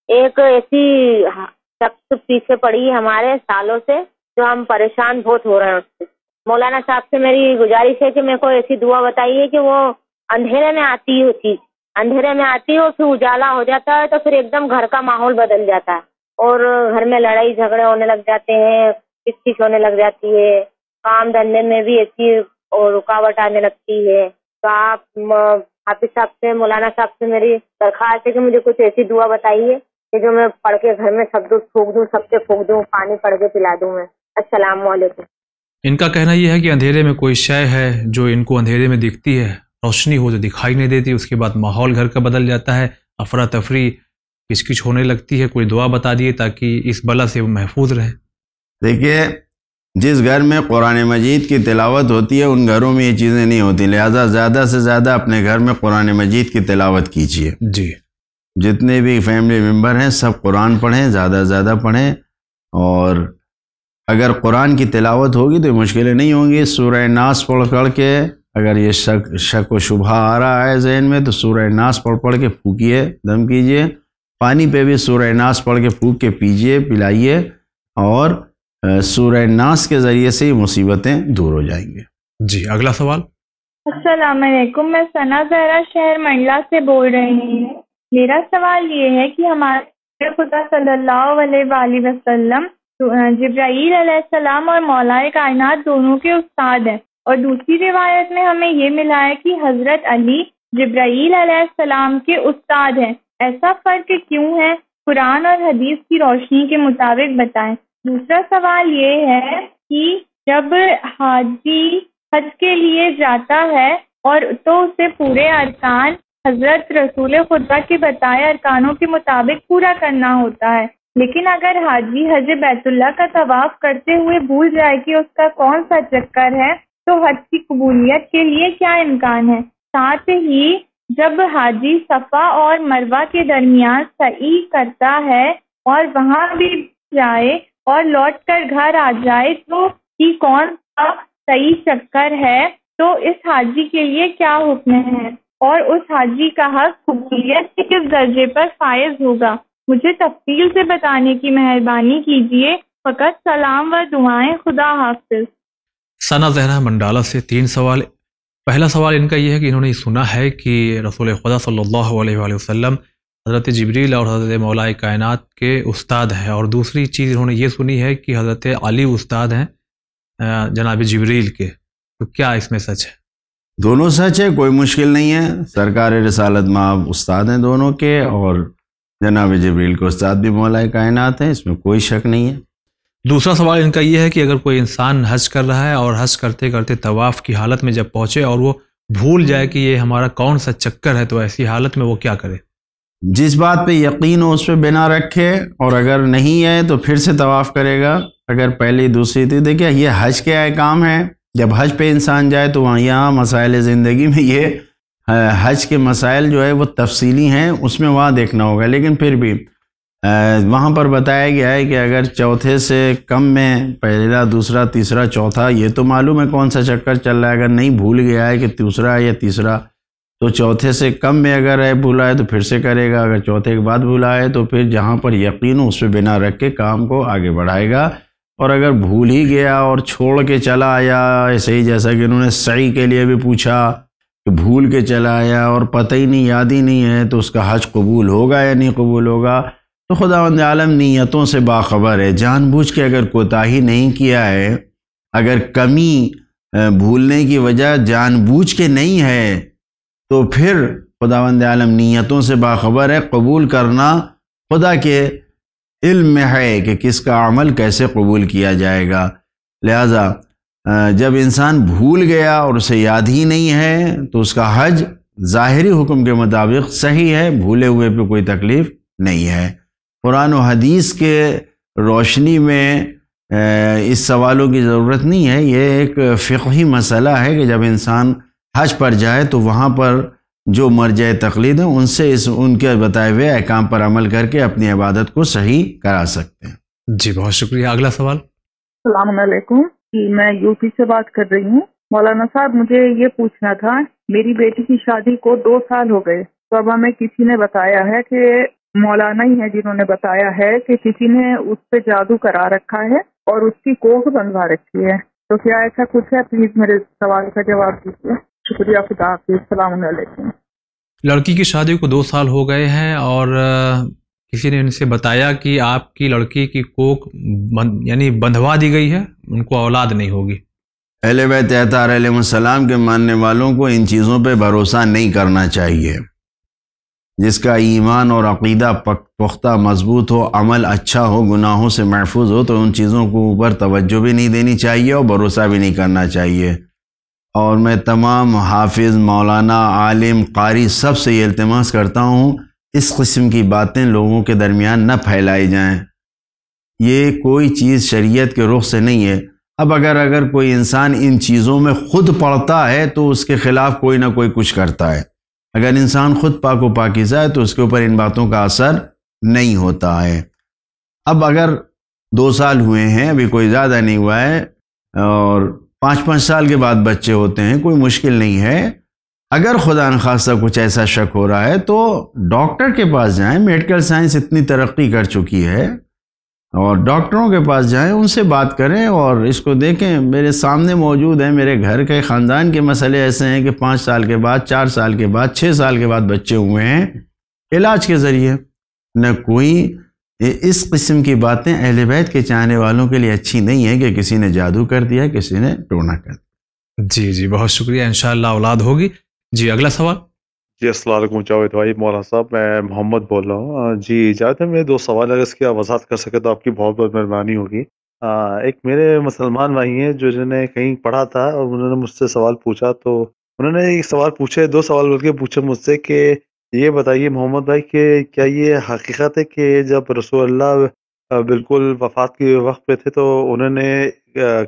ایک ایسی شخص پیچھے پڑی ہے ہمارے سالوں سے، جو ہم پریشان بہت ہو رہے ہیں اس سے۔ مولانا صاحب سے میری گزارش ہے کہ میرے کو ایسی دعا بتائیے کہ وہ اندھیرے میں آتی ہوتی، اندھیرے میں آتی ہے، پھر اجالا ہو جاتا ہے تو پھر ایک دم گھر کا ماحول بدل جاتا ہے، اور گھر میں لڑائی جھگڑے ہونے لگ جاتے ہیں، کچ کچ ہونے لگ جاتی ہے، کام دھندے میں بھی ایسی رکاوٹ آنے لگتی ہے۔ تو آپ حافظ صاحب سے، مولانا صاحب سے میری درخواست ہے کہ مجھے کچھ ایسی دعا بتائیے کہ جو میں پڑھ کے گھر میں سب دودھ پھونک دوں، سب کے پھونک دوں، پانی پڑھ کے پلا دوں میں۔ السلام علیکم۔ ان کا کہنا یہ ہے کہ اندھیرے میں کوئی شے ہے جو ان کو اندھیرے میں دکھتی ہے، روشنی ہو تو دکھائی نہیں دیتی، اس کے بعد ماحول گھر کا بدل جاتا ہے، افراتفری کچ کچ ہونے لگتی ہے، کوئی دعا بتا دیے تاکہ اس بلا سے وہ محفوظ رہے۔ دیکھیے، جس گھر میں قرآن مجید کی تلاوت ہوتی ہے ان گھروں میں یہ چیزیں نہیں ہوتی، لہذا زیادہ سے زیادہ اپنے گھر میں قرآن مجید کی تلاوت کیجیے۔ جی، جتنے بھی فیملی ممبر ہیں سب قرآن پڑھیں، زیادہ سے زیادہ پڑھیں، اور اگر قرآن کی تلاوت ہوگی تو مشکلیں نہیں ہوں گی۔ سورہ ناس پڑھ کر کے اگر یہ شک و شبہ آ رہا ہے ذہن میں تو سورہ ناس پڑھ کے پھونکیے، دم کیجیے، پانی پہ بھی سورہ ناس پڑھ کے پھونک کے پیجیے، پلائیے، اور سورہ ناس کے ذریعے سے یہ مصیبتیں دور ہو جائیں گے۔ جی اگلا سوال۔ السلام علیکم، میں ثنا زہرا شہر منڈلا سے بول رہی ہوں۔ میرا سوال یہ ہے کہ ہمارے خدا صلی اللہ علیہ وآلہ وسلم جبرائیل علیہ السلام اور مولا کائنات دونوں کے استاد ہیں، اور دوسری روایت میں ہمیں یہ ملا ہے کہ حضرت علی جبرائیل علیہ السلام کے استاد ہیں، ایسا فرق کیوں ہے؟ قرآن اور حدیث کی روشنی کے مطابق بتائیں۔ دوسرا سوال یہ ہے کہ جب حاجی حج کے لیے جاتا ہے اور تو اسے پورے ارکان حضرت رسول خدا کے بتائے ارکانوں کے مطابق پورا کرنا ہوتا ہے، لیکن اگر حاجی حج بیت اللہ کا طواف کرتے ہوئے بھول جائے کہ اس کا کون سا چکر ہے، تو حج کی قبولیت کے لیے کیا امکان ہے؟ ساتھ ہی جب حاجی صفا اور مروہ کے درمیان سعی کرتا ہے اور وہاں بھی جائے اور لوٹ کر گھر آ جائے تو کہ کون سا صحیح چکر ہے، تو اس حاجی کے لیے کیا حکم ہے، اور اس حاجی کا حق قبولیت کے کس درجے پر فائز ہوگا؟ مجھے تفصیل سے بتانے کی مہربانی کیجیے، فقط سلام و دعائیں، خدا حافظ۔ ثنا زہرا منڈالہ سے 3 سوال۔ پہلا سوال ان کا یہ ہے کہ انہوں نے سنا ہے کہ رسول خدا صلی اللہ علیہ وآلہ وسلم حضرت جبریل اور حضرت مولا کائنات کے استاد ہیں، اور دوسری چیز انہوں نے یہ سنی ہے کہ حضرت علی استاد ہیں جناب جبریل کے، تو کیا اس میں سچ ہے؟ دونوں سچ ہے، کوئی مشکل نہیں ہے، سرکار رسالت مآب استاد ہیں دونوں کے، اور جناب جبریل کے استاد بھی مولا کائنات ہیں، اس میں کوئی شک نہیں ہے۔ دوسرا سوال ان کا یہ ہے کہ اگر کوئی انسان حج کر رہا ہے اور حج کرتے کرتے طواف کی حالت میں جب پہنچے اور وہ بھول جائے کہ یہ ہمارا کون سا چکر ہے، تو ایسی حالت میں وہ کیا کرے؟ جس بات پہ یقین ہو اس پہ بنا رکھے، اور اگر نہیں ہے تو پھر سے طواف کرے گا۔ اگر پہلی دوسری تھی، دیکھیں یہ حج کے احکام ہیں، جب حج پہ انسان جائے تو وہاں یہاں مسائل زندگی میں یہ حج کے مسائل جو ہے وہ تفصیلی ہیں، اس میں وہاں دیکھنا ہوگا، لیکن پھر بھی وہاں پر بتایا گیا ہے کہ اگر چوتھے سے کم میں پہلا دوسرا تیسرا چوتھا، یہ تو معلوم ہے کون سا چکر چل رہا ہے، اگر نہیں بھول گیا ہے کہ دوسرا یا تیسرا، تو چوتھے سے کم میں اگر ہے بھولا ہے تو پھر سے کرے گا، اگر چوتھے کے بعد بھولا ہے تو پھر جہاں پر یقین ہو اس پہ بنا رکھ کے کام کو آگے بڑھائے گا۔ اور اگر بھول ہی گیا اور چھوڑ کے چلا آیا، ایسے ہی جیسا کہ انہوں نے سعی کے لیے بھی پوچھا کہ بھول کے چلا آیا اور پتہ ہی نہیں، یاد ہی نہیں ہے، تو اس کا حج قبول ہوگا یا نہیں قبول ہوگا؟ تو خداوند عالم نیتوں سے باخبر ہے، جان بوجھ کے اگر کوتاہی نہیں کیا ہے، اگر کمی بھولنے کی وجہ جان بوجھ کے نہیں ہے، تو پھر خداوند عالم نیتوں سے باخبر ہے، قبول کرنا خدا کے علم میں ہے کہ کس کا عمل کیسے قبول کیا جائے گا۔ لہذا جب انسان بھول گیا اور اسے یاد ہی نہیں ہے تو اس کا حج ظاہری حکم کے مطابق صحیح ہے، بھولے ہوئے پہ کوئی تکلیف نہیں ہے۔ قرآن و حدیث کے روشنی میں اس سوالوں کی ضرورت نہیں ہے، یہ ایک فقہی مسئلہ ہے کہ جب انسان حج پر جائے تو وہاں پر جو مرجع تقلید ہیں ان سے ان کے بتائے ہوئے احکام پر عمل کر کے اپنی عبادت کو صحیح کرا سکتے ہیں۔ جی بہت شکریہ۔ اگلا سوال۔ السلام علیکم، میں یو پی سے بات کر رہی ہوں۔ مولانا صاحب مجھے یہ پوچھنا تھا، میری بیٹی کی شادی کو 2 سال ہو گئے، تو اب ہمیں کسی نے بتایا ہے کہ مولانا ہی ہے جنہوں نے بتایا ہے کہ کسی نے اس پہ جادو کرا رکھا ہے اور اس کی کوکھ بنوا رکھی ہے، تو کیا ایسا کچھ ہے؟ پلیز میرے سوال کا جواب دیجیے، شکریہ، خدا حافظ، السلام علیکم۔ لڑکی کی شادی کو 2 سال ہو گئے ہیں اور کسی نے ان سے بتایا کہ آپ کی لڑکی کی کوکھ یعنی بندھوا دی گئی ہے، ان کو اولاد نہیں ہوگی۔ اہل بیت اطہار علیہ السلام کے ماننے والوں کو ان چیزوں پہ بھروسہ نہیں کرنا چاہیے۔ جس کا ایمان اور عقیدہ پختہ مضبوط ہو، عمل اچھا ہو، گناہوں سے محفوظ ہو، تو ان چیزوں کو اوپر توجہ بھی نہیں دینی چاہیے اور بھروسہ بھی نہیں کرنا چاہیے۔ اور میں تمام حافظ، مولانا، عالم، قاری سب سے یہ التماس کرتا ہوں اس قسم کی باتیں لوگوں کے درمیان نہ پھیلائی جائیں۔ یہ کوئی چیز شریعت کے رخ سے نہیں ہے۔ اب اگر کوئی انسان ان چیزوں میں خود پڑتا ہے تو اس کے خلاف کوئی نہ کوئی کچھ کرتا ہے۔ اگر انسان خود پاک و پاکیزہ ہے تو اس کے اوپر ان باتوں کا اثر نہیں ہوتا ہے۔ اب اگر 2 سال ہوئے ہیں، ابھی کوئی زیادہ نہیں ہوا ہے، اور 5 سال کے بعد بچے ہوتے ہیں، کوئی مشکل نہیں ہے۔ اگر خدا نخواستہ کچھ ایسا شک ہو رہا ہے تو ڈاکٹر کے پاس جائیں، میڈیکل سائنس اتنی ترقی کر چکی ہے، اور ڈاکٹروں کے پاس جائیں، ان سے بات کریں اور اس کو دیکھیں۔ میرے سامنے موجود ہیں، میرے گھر کے خاندان کے مسئلے ایسے ہیں کہ 5 سال کے بعد، 4 سال کے بعد، 6 سال کے بعد بچے ہوئے ہیں علاج کے ذریعے۔ نہ کوئی اس قسم کی باتیں اہل بیت کے چاہنے والوں کے لیے اچھی نہیں ہے کہ کسی نے جادو کر دیا، کسی نے ٹونا کر دیا۔ جی بہت شکریہ، انشاءاللہ اولاد ہوگی۔ جی اگلا سوال۔ جی السلام علیکم جاوید بھائی، مولانا صاحب، میں محمد بول رہا ہوں۔ جی جاوید بھائی، میں 2 سوال اگر اس کی وضاحت کر سکے تو آپ کی بہت بہت مہربانی ہوگی۔ ایک میرے مسلمان بھائی ہیں جو جنہوں نے کہیں پڑھا تھا اور انہوں نے مجھ سے سوال پوچھا، تو انہوں نے ایک سوال پوچھے، 2 سوال بول کے پوچھے مجھ سے کہ یہ بتائیے محمد بھائی کہ کیا یہ حقیقت ہے کہ جب رسول اللہ بالکل وفات کے وقت پہ تھے تو انہوں نے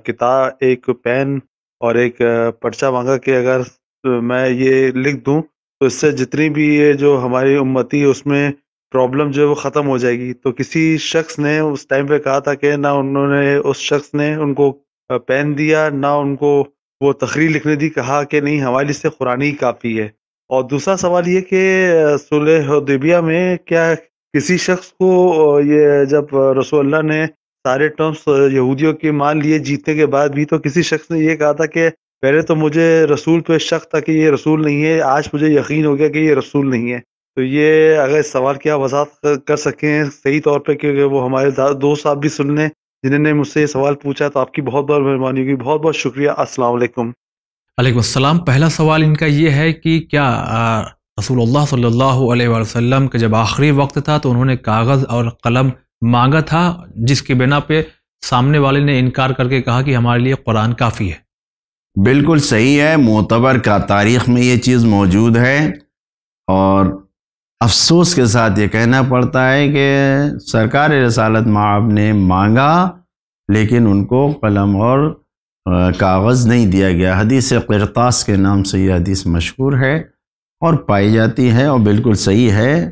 کتاب، ایک پین اور ایک پرچہ مانگا کہ اگر میں یہ لکھ دوں تو اس سے جتنی بھی یہ جو ہماری امتی ہے اس میں پرابلم جو ہے وہ ختم ہو جائے گی؟ تو کسی شخص نے اس ٹائم پہ کہا تھا کہ نہ انہوں نے، اس شخص نے ان کو پین دیا، نہ ان کو وہ تقریر لکھنے دی، کہا کہ نہیں ہمارے لیے قرآن ہی کافی ہے۔ اور دوسرا سوال یہ کہ صلح حدیبیہ میں کیا کسی شخص کو یہ جب رسول اللہ نے سارے ٹرمز یہودیوں کے مان لیے جیتنے کے بعد بھی، تو کسی شخص نے یہ کہا تھا کہ پہلے تو مجھے رسول پہ شک تھا کہ یہ رسول نہیں ہے، آج مجھے یقین ہو گیا کہ یہ رسول نہیں ہے۔ تو یہ اگر اس سوال کی آپ وضاحت کر سکیں صحیح طور پہ، کیونکہ وہ ہمارے دوست صاحب بھی سن لیں جنہوں نے مجھ سے یہ سوال پوچھا، تو آپ کی بہت بہت مہربانی ہوگی۔ بہت بہت شکریہ، السلام علیکم۔ علیکم السلام۔ پہلا سوال ان کا یہ ہے کہ کیا رسول اللہ صلی اللہ علیہ وسلم کا جب آخری وقت تھا تو انہوں نے کاغذ اور قلم مانگا تھا، جس کی بنا پہ سامنے والے نے انکار کر کے کہا کہ ہمارے لیے قرآن کافی ہے؟ بالکل صحیح ہے، معتبر کا تاریخ میں یہ چیز موجود ہے، اور افسوس کے ساتھ یہ کہنا پڑتا ہے کہ سرکار رسالت مآب نے مانگا لیکن ان کو قلم اور کاغذ نہیں دیا گیا۔ حدیث قرطاس کے نام سے یہ حدیث مشہور ہے اور پائی جاتی ہے، اور بالکل صحیح ہے،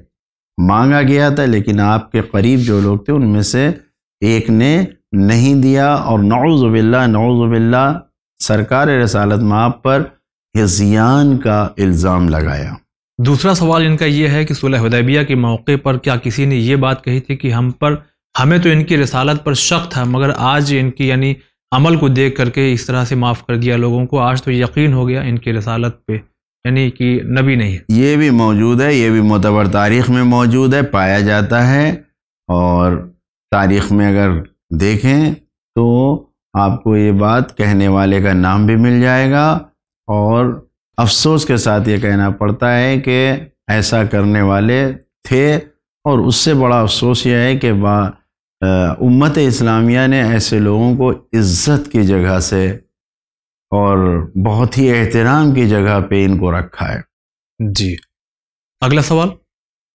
مانگا گیا تھا لیکن آپ کے قریب جو لوگ تھے ان میں سے ایک نے نہیں دیا، اور نعوذ باللہ سرکار رسالت مآب پر ہذیان کا الزام لگایا۔ دوسرا سوال ان کا یہ ہے کہ صلح حدیبیہ کے موقع پر کیا کسی نے یہ بات کہی تھی کہ ہمیں تو ان کی رسالت پر شک تھا، مگر آج ان کی یعنی عمل کو دیکھ کر کے اس طرح سے معاف کر دیا لوگوں کو، آج تو یقین ہو گیا ان کی رسالت پہ، یعنی کہ نبی نہیں ہے؟ یہ بھی موجود ہے، یہ بھی معتبر تاریخ میں موجود ہے، پایا جاتا ہے، اور تاریخ میں اگر دیکھیں تو آپ کو یہ بات کہنے والے کا نام بھی مل جائے گا، اور افسوس کے ساتھ یہ کہنا پڑتا ہے کہ ایسا کرنے والے تھے، اور اس سے بڑا افسوس یہ ہے کہ امت اسلامیہ نے ایسے لوگوں کو عزت کی جگہ سے اور بہت ہی احترام کی جگہ پہ ان کو رکھا ہے۔ جی اگلا سوال۔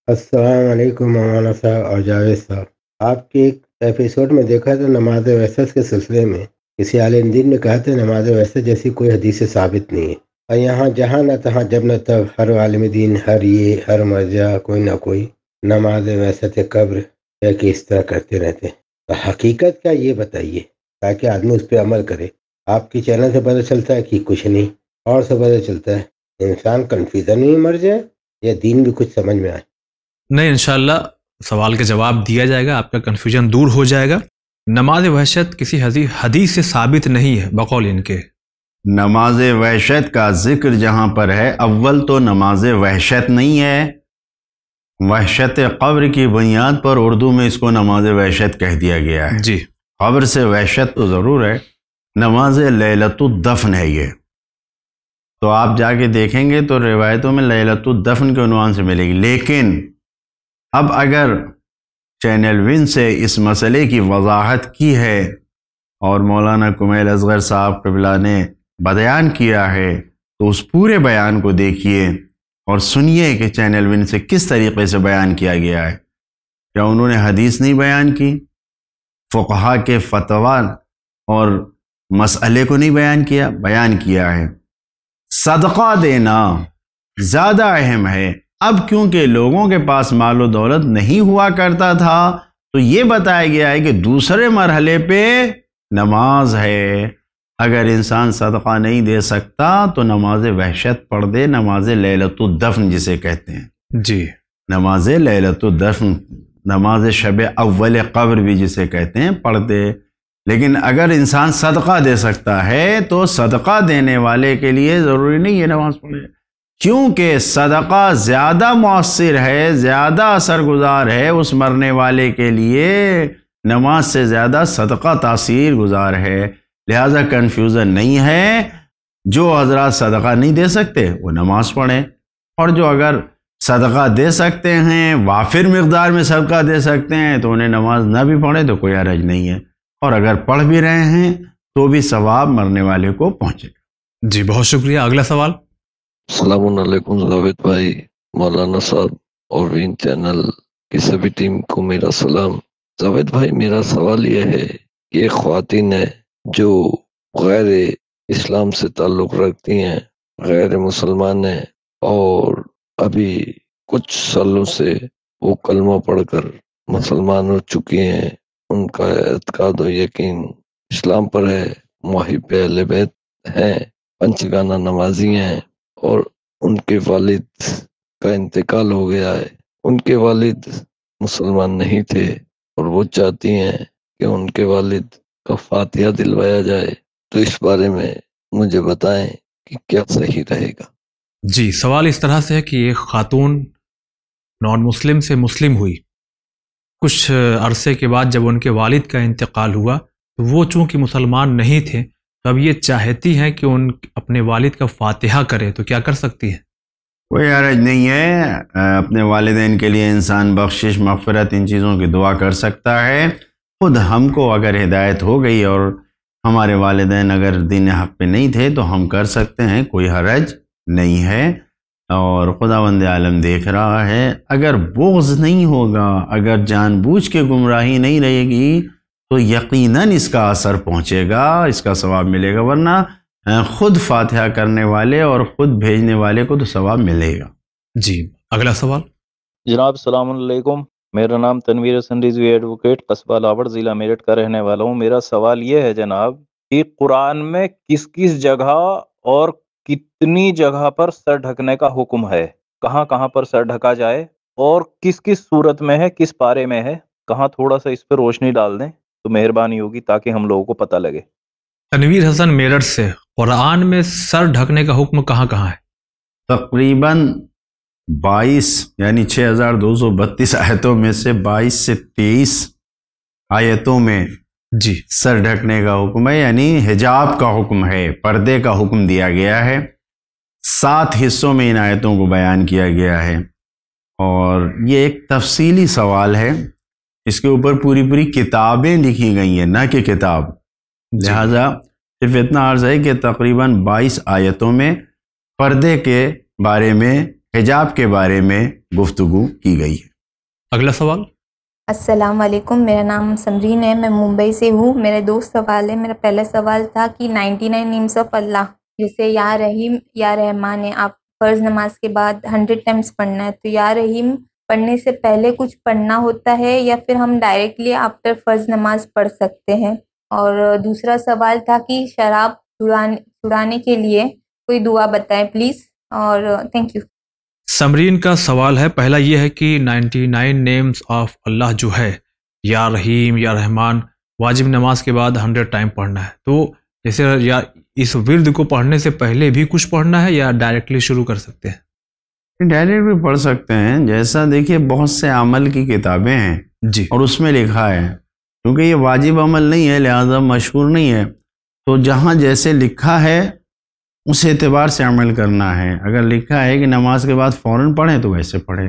السلام علیکم مولانا صاحب اور جاوید صاحب، آپ کے ایک ایپیسوڈ میں دیکھا تھا نماز وسط کے سلسلے میں کسی عالم دین نے کہا تھا نماز وسط جیسی کوئی حدیث ثابت نہیں ہے، اور یہاں جہاں نہ تہاں جب نہ تب ہر عالم دین ہر مرجع کوئی نہ کوئی نماز وسط قبر یا کہ اس طرح کرتے رہتے ہیں۔ تو حقیقت کیا یہ بتائیے تاکہ آدمی اس پہ عمل کرے۔ آپ کی چینل سے پتہ چلتا ہے کہ کچھ نہیں، اور سے پتہ چلتا ہے انسان کنفیوژن میں مر جائے یا دین بھی کچھ سمجھ میں آئے۔ نہیں، انشاءاللہ سوال کا جواب دیا جائے گا، آپ کا کنفیوژن دور ہو جائے گا۔ نماز وحشت کسی حدیث سے ثابت نہیں ہے بقول ان کے۔ نماز وحشت کا ذکر جہاں پر ہے، اول تو نماز وحشت نہیں ہے، وحشت قبر کی بنیاد پر اردو میں اس کو نماز وحشت کہہ دیا گیا ہے۔ جی، قبر سے وحشت تو ضرور ہے، نماز لیلۃ الدفن ہے یہ۔ تو آپ جا کے دیکھیں گے تو روایتوں میں لیلۃ الدفن کے عنوان سے ملے گی، لیکن اب اگر چینل ون سے اس مسئلے کی وضاحت کی ہے اور مولانا کمیل اصغر صاحب قبلہ نے بیان کیا ہے تو اس پورے بیان کو دیکھیے اور سنیے کہ چینل ون سے کس طریقے سے بیان کیا گیا ہے۔ کیا انہوں نے حدیث نہیں بیان کی، فقہا کے فتویٰ اور مسئلے کو نہیں بیان کیا ہے۔ صدقہ دینا زیادہ اہم ہے۔ اب کیونکہ لوگوں کے پاس مال و دولت نہیں ہوا کرتا تھا تو یہ بتایا گیا ہے کہ دوسرے مرحلے پہ نماز ہے۔ اگر انسان صدقہ نہیں دے سکتا تو نماز وحشت پڑھ دے، نماز لیلۃ الدفن جسے کہتے ہیں۔ جی، نماز لیلۃ الدفن، نماز شب اول قبر بھی جسے کہتے ہیں، پڑھ دے۔ لیکن اگر انسان صدقہ دے سکتا ہے تو صدقہ دینے والے کے لیے ضروری نہیں ہے نماز پڑھے، کیونکہ صدقہ زیادہ مؤثر ہے، زیادہ اثر گزار ہے اس مرنے والے کے لیے، نماز سے زیادہ صدقہ تاثیر گزار ہے۔ لہٰذا کنفیوژن نہیں ہے، جو حضرات صدقہ نہیں دے سکتے وہ نماز پڑھیں، اور جو اگر صدقہ دے سکتے ہیں، وافر مقدار میں صدقہ دے سکتے ہیں تو انہیں نماز نہ بھی پڑھیں تو کوئی حرج نہیں ہے، اور اگر پڑھ بھی رہے ہیں تو بھی ثواب مرنے والے کو پہنچے گا۔ جی بہت شکریہ۔ اگلا سوال۔ السلام علیکم جاوید بھائی، مولانا صاحب اور وین چینل کی سبھی ٹیم کو میرا سلام۔ جاوید بھائی، میرا سوال یہ ہے کہ خواتین ہیں جو غیر اسلام سے تعلق رکھتی ہیں، غیر مسلمان ہیں، اور ابھی کچھ سالوں سے وہ کلمہ پڑھ کر مسلمان ہو چکی ہیں، ان کا اعتقاد و یقین اسلام پر ہے، محب اہل بیت ہیں، پنچگانہ نمازی ہیں، اور ان کے والد کا انتقال ہو گیا ہے۔ ان کے والد مسلمان نہیں تھے اور وہ چاہتی ہیں کہ ان کے والد کا فاتحہ دلوایا جائے، تو اس بارے میں مجھے بتائیں کہ کیا صحیح رہے گا۔ جی، سوال اس طرح سے ہے کہ ایک خاتون نان مسلم سے مسلم ہوئی، کچھ عرصے کے بعد جب ان کے والد کا انتقال ہوا تو وہ چونکہ مسلمان نہیں تھے تو اب یہ چاہتی ہیں کہ ان اپنے والد کا فاتحہ کرے، تو کیا کر سکتی ہے؟ کوئی حرج نہیں ہے، اپنے والدین کے لیے انسان بخشش، مغفرت، ان چیزوں کی دعا کر سکتا ہے۔ خود ہم کو اگر ہدایت ہو گئی اور ہمارے والدین اگر دین حق پہ نہیں تھے تو ہم کر سکتے ہیں، کوئی حرج نہیں ہے، اور خداوند عالم دیکھ رہا ہے۔ اگر بغض نہیں ہوگا، اگر جان بوجھ کے گمراہی نہیں رہے گی تو یقیناً اس کا اثر پہنچے گا، اس کا ثواب ملے گا، ورنہ خود فاتحہ کرنے والے اور خود بھیجنے والے کو تو ثواب ملے گا۔ جی اگلا سوال۔ جناب السلام علیکم، میرا نام تنویر حسن رضوی ایڈوکیٹ، قصبہ لاوڑ، ضلع میرٹھ کا رہنے والا ہوں۔ میرا سوال یہ ہے جناب کہ قرآن میں کس کس جگہ اور کتنی جگہ پر سر ڈھکنے کا حکم ہے، کہاں کہاں پر سر ڈھکا جائے اور کس کس صورت میں ہے، کس پارے میں ہے، کہاں تھوڑا سا اس پہ روشنی ڈال دیں تو مہربانی ہوگی تاکہ ہم لوگوں کو پتہ لگے۔ تنویر حسن میرٹھ سے، قرآن میں سر ڈھکنے کا حکم کہاں کہاں ہے؟ تقریباً 22 یعنی 6232 آیتوں میں سے 22 سے 23 آیتوں میں جی سر ڈھکنے کا حکم ہے، یعنی حجاب کا حکم ہے، پردے کا حکم دیا گیا ہے۔ 7 حصوں میں ان آیتوں کو بیان کیا گیا ہے۔ اور یہ ایک تفصیلی سوال ہے، اس کے اوپر پوری کتابیں لکھی گئی ہیں، نہ کہ کتاب، لہٰذا صرف اتنا عرض ہے کہ تقریباً 22 آیتوں میں پردے کے بارے میں، حجاب کے بارے میں گفتگو کی گئی ہے۔ اگلا سوال۔ السلام علیکم، میرا نام سمرین ہے، میں ممبئی سے ہوں۔ میرے 2 سوال ہیں۔ میرا پہلا سوال تھا کہ 99 نیمز آف اللہ، جسے یا رحیم یا رحمان ہے، آپ فرض نماز کے بعد 100 ٹائمز پڑھنا ہے، تو یا رحیم پڑھنے سے پہلے کچھ پڑھنا ہوتا ہے یا پھر ہم ڈائریکٹلی آفٹر فرض نماز پڑھ سکتے ہیں؟ اور دوسرا سوال تھا کہ شراب چھڑانے کے لیے کوئی دعا بتائیں پلیز، اور تھینک یو۔ سمرین کا سوال ہے، پہلا یہ ہے کہ 99 نیمز آف اللہ جو ہے، یا رحیم یا رحمان، واجب نماز کے بعد 100 ٹائم پڑھنا ہے، تو جیسے یا اس ورد کو پڑھنے سے پہلے بھی کچھ پڑھنا ہے یا ڈائریکٹلی شروع کر سکتے ہیں؟ ڈائریکٹ بھی پڑھ سکتے ہیں، جیسا دیکھیے بہت سے عمل کی کتابیں ہیں جی، اور اس میں لکھا ہے، کیونکہ یہ واجب عمل نہیں ہے لہذا مشہور نہیں ہے، تو جہاں جیسے لکھا ہے اس اعتبار سے عمل کرنا ہے۔ اگر لکھا ہے کہ نماز کے بعد فوراً پڑھیں تو ویسے پڑھیں،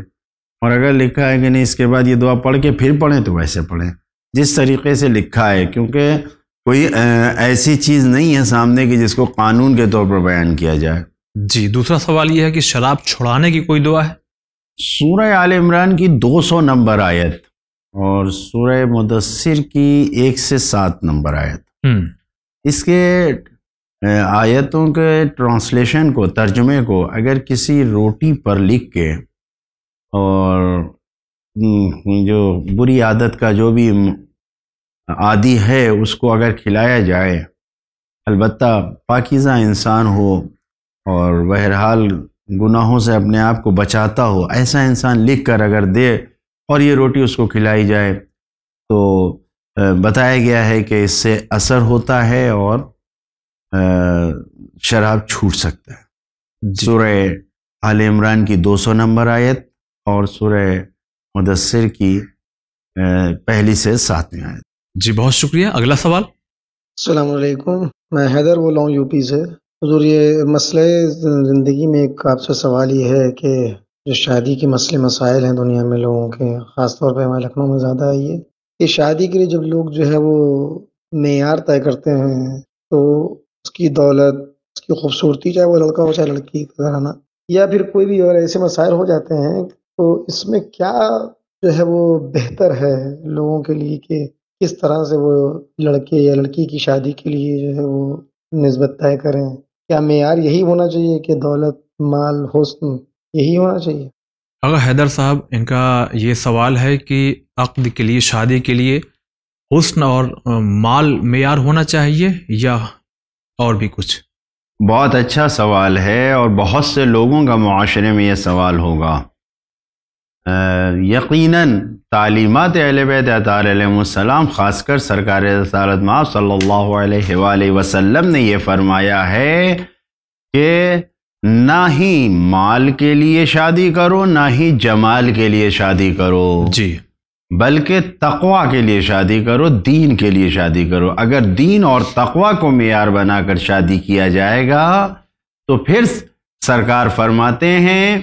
اور اگر لکھا ہے کہ نہیں اس کے بعد یہ دعا پڑھ کے پھر پڑھیں تو ویسے پڑھیں، جس طریقے سے لکھا ہے، کیونکہ کوئی ایسی چیز نہیں ہے سامنے کی جس کو قانون کے طور پر بیان کیا جائے۔ جی، دوسرا سوال یہ ہے کہ شراب چھڑانے کی کوئی دعا ہے؟ سورہ آل عمران کی 200 نمبر آیت اور سورہ مدثر کی 1 سے 7 نمبر آیت، اس کے آیتوں کے ٹرانسلیشن کو، ترجمے کو اگر کسی روٹی پر لکھ کے اور جو بری عادت کا جو بھی عادی ہے اس کو اگر کھلایا جائے، البتہ پاکیزہ انسان ہو اور بہرحال گناہوں سے اپنے آپ کو بچاتا ہو، ایسا انسان لکھ کر اگر دے اور یہ روٹی اس کو کھلائی جائے تو بتایا گیا ہے کہ اس سے اثر ہوتا ہے اور شراب چھوٹ سکتا ہے۔ سورہ آل عمران کی 200 نمبر آیت اور سورہ مدثر کی 1 سے 7 آیت۔ جی بہت شکریہ۔ اگلا سوال۔ السلام علیکم، میں حیدر بول رہا ہوں یو پی سے۔ حضور، یہ مسئلہ زندگی میں ایک آپ سے سوال یہ ہے کہ جو شادی کے مسئلے مسائل ہیں دنیا میں لوگوں کے، خاص طور پہ ہمارے لکھنؤ میں زیادہ ہے یہ شادی کے لیے جب لوگ جو ہے وہ معیار طے کرتے ہیں تو اس کی دولت، اس کی خوبصورتی، چاہے وہ لڑکا ہو چاہے لڑکی، گھرانہ یا پھر کوئی بھی اور ایسے مسائل ہو جاتے ہیں، تو اس میں کیا جو ہے وہ بہتر ہے لوگوں کے لیے کہ کس طرح سے وہ لڑکے یا لڑکی کی شادی کے لیے جو ہے وہ نسبت طے کریں؟ کیا معیار یہی ہونا چاہیے کہ دولت، مال، حسن یہی ہونا چاہیے؟ اگر حیدر صاحب، ان کا یہ سوال ہے کہ عقد کے لیے، شادی کے لیے حسن اور مال معیار ہونا چاہیے یا اور بھی کچھ؟ بہت اچھا سوال ہے اور بہت سے لوگوں کا معاشرے میں یہ سوال ہوگا۔ یقیناً تعلیمات اہل بیت اطہار علیہ السلام، خاص کر سرکار رسالت مآب صلی اللہ علیہ وآلہ وسلم نے یہ فرمایا ہے کہ نہ ہی مال کے لیے شادی کرو، نہ ہی جمال کے لیے شادی کرو، جی، بلکہ تقوی کے لیے شادی کرو، دین کے لیے شادی کرو۔ اگر دین اور تقوی کو معیار بنا کر شادی کیا جائے گا تو پھر سرکار فرماتے ہیں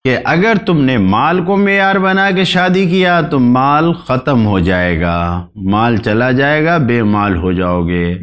کہ اگر تم نے مال کو معیار بنا کے شادی کیا تو مال ختم ہو جائے گا، مال چلا جائے گا، بے مال ہو جاؤ گے۔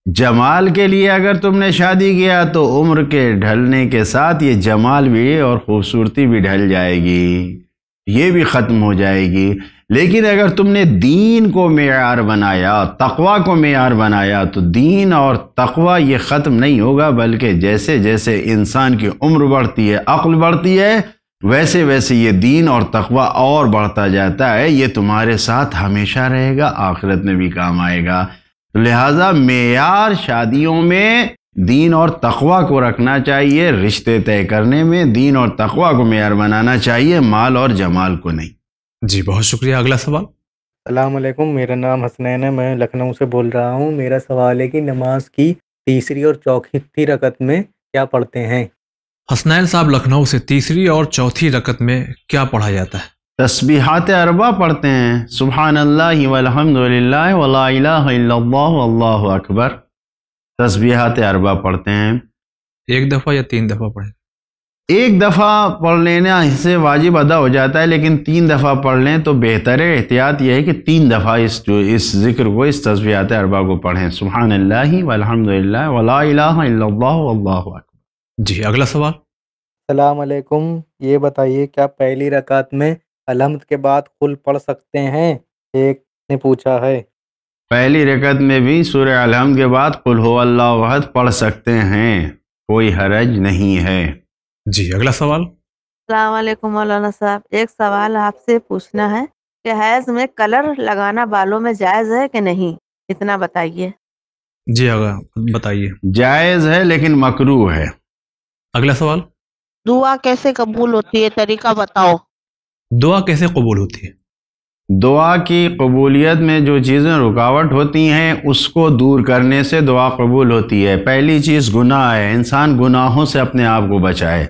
جمال کے لیے اگر تم نے شادی کیا تو عمر کے ڈھلنے کے ساتھ یہ جمال بھی اور خوبصورتی بھی ڈھل جائے گی، یہ بھی ختم ہو جائے گی۔ لیکن اگر تم نے دین کو معیار بنایا، تقوی کو معیار بنایا، تو دین اور تقوی یہ ختم نہیں ہوگا، بلکہ جیسے جیسے انسان کی عمر بڑھتی ہے، عقل بڑھتی ہے، ویسے ویسے یہ دین اور تقوی اور بڑھتا جاتا ہے۔ یہ تمہارے ساتھ ہمیشہ رہے گا، آخرت میں بھی کام آئے گا۔ لہٰذا معیار شادیوں میں دین اور تقوی کو رکھنا چاہیے، رشتے طے کرنے میں دین اور تقوی کو معیار بنانا چاہیے، مال اور جمال کو نہیں۔ جی بہت شکریہ۔ اگلا سوال۔ السلام علیکم، میرا نام حسنین ہے، میں لکھنؤ سے بول رہا ہوں۔ میرا سوال ہے کہ نماز کی تیسری اور چوتھی رکعت میں کیا پڑھتے ہیں؟ حسنین صاحب لکھنؤ سے، تیسری اور چوتھی رکعت میں کیا پڑھا جاتا ہے؟ تسبیحات اربع پڑھتے ہیں، سبحان اللہ والحمد للہ ولا الہ الا اللہ واللہ اکبر۔ تسبیحات اربع پڑھتے ہیں، 1 دفعہ یا 3 دفعہ پڑھیں؟ ایک دفعہ پڑھ لینا سے واجب ادا ہو جاتا ہے، لیکن 3 دفعہ پڑھ لیں تو بہتر ہے۔ احتیاط یہ ہے کہ 3 دفعہ اس ذکر کو، اس تسبیحات اربع کو پڑھیں، سبحان اللہ والحمد للہ ولا الہ الا اللہ واللہ اکبر۔ جی اگلا سوال۔ السلام علیکم، یہ بتائیے کیا پہلی رکعت میں الحمد کے بعد قل پڑھ سکتے ہیں؟ ایک نے پوچھا ہے۔ پہلی رکعت میں بھی سورہ الحمد کے بعد قل هو اللہ احد پڑھ سکتے ہیں، کوئی حرج نہیں ہے۔ جی اگلا سوال۔ السلام علیکم مولانا صاحب، ایک سوال آپ سے پوچھنا ہے کہ حیض میں کلر لگانا بالوں میں جائز ہے کہ نہیں، اتنا بتائیے۔ جی اگلا بتائیے۔ جائز ہے لیکن مکروہ ہے۔ اگلا سوال۔ دعا کیسے قبول ہوتی ہے، طریقہ بتاؤ۔ دعا کیسے قبول ہوتی ہے؟ دعا کی قبولیت میں جو چیزیں رکاوٹ ہوتی ہیں اس کو دور کرنے سے دعا قبول ہوتی ہے۔ پہلی چیز گناہ ہے، انسان گناہوں سے اپنے آپ کو بچائے،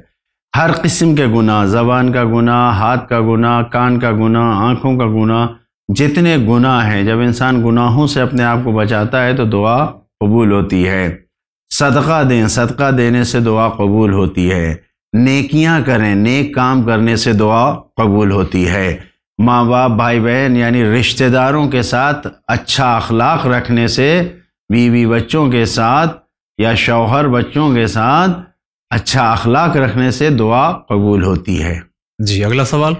ہر قسم کے گناہ، زبان کا گناہ، ہاتھ کا گناہ، کان کا گناہ، آنکھوں کا گناہ، جتنے گناہ ہیں، جب انسان گناہوں سے اپنے آپ کو بچاتا ہے تو دعا قبول ہوتی ہے۔ صدقہ دیں، صدقہ دینے سے دعا قبول ہوتی ہے۔ نیکیاں کریں، نیک کام کرنے سے دعا قبول ہوتی ہے۔ ماں باپ، بھائی بہن یعنی رشتہ داروں کے ساتھ اچھا اخلاق رکھنے سے، بیوی بچوں کے ساتھ یا شوہر بچوں کے ساتھ اچھا اخلاق رکھنے سے دعا قبول ہوتی ہے۔ جی اگلا سوال۔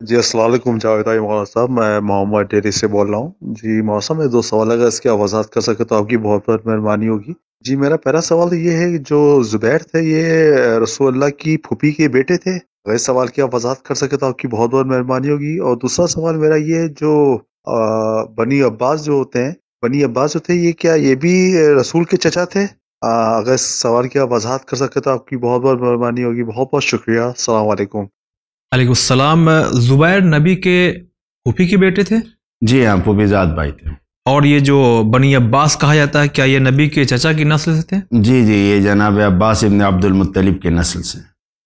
جی السلام علیکم جاوید بھائی مولانا صاحب، میں محمد ڈیری سے بول رہا ہوں۔ جی مولانا صاحب، میں 2 سوال اگر اس کی وضاحت کر سکے تو آپ کی بہت بہت مہربانی ہوگی۔ جی میرا پہلا سوال یہ ہے کہ جو زبیر تھے یہ رسول اللہ کی پھوپھی کے بیٹے تھے؟ اگر اس سوال کی آپ وضاحت کر سکے تو آپ کی بہت بہت مہربانی ہوگی۔ اور دوسرا سوال میرا یہ ہے، جو بنی عباس جو ہوتے ہیں، بنی عباس جو تھے یہ کیا یہ بھی رسول کے چچا تھے؟ اگر اس سوال کی آپ وضاحت کر سکے تو آپ کی بہت بہت مہربانی ہوگی۔ بہت بہت شکریہ، السلام علیکم۔ علیکم السلام۔ زبیر نبی کے پھوپھی کے بیٹے تھے؟ جی ہاں، پھوپھی زاد بھائی تھے۔ اور یہ جو بنی عباس کہا جاتا ہے، کیا یہ نبی کے چچا کی نسل سے تھے؟ جی جی، یہ جناب عباس ابن عبد المطلب کے نسل سے۔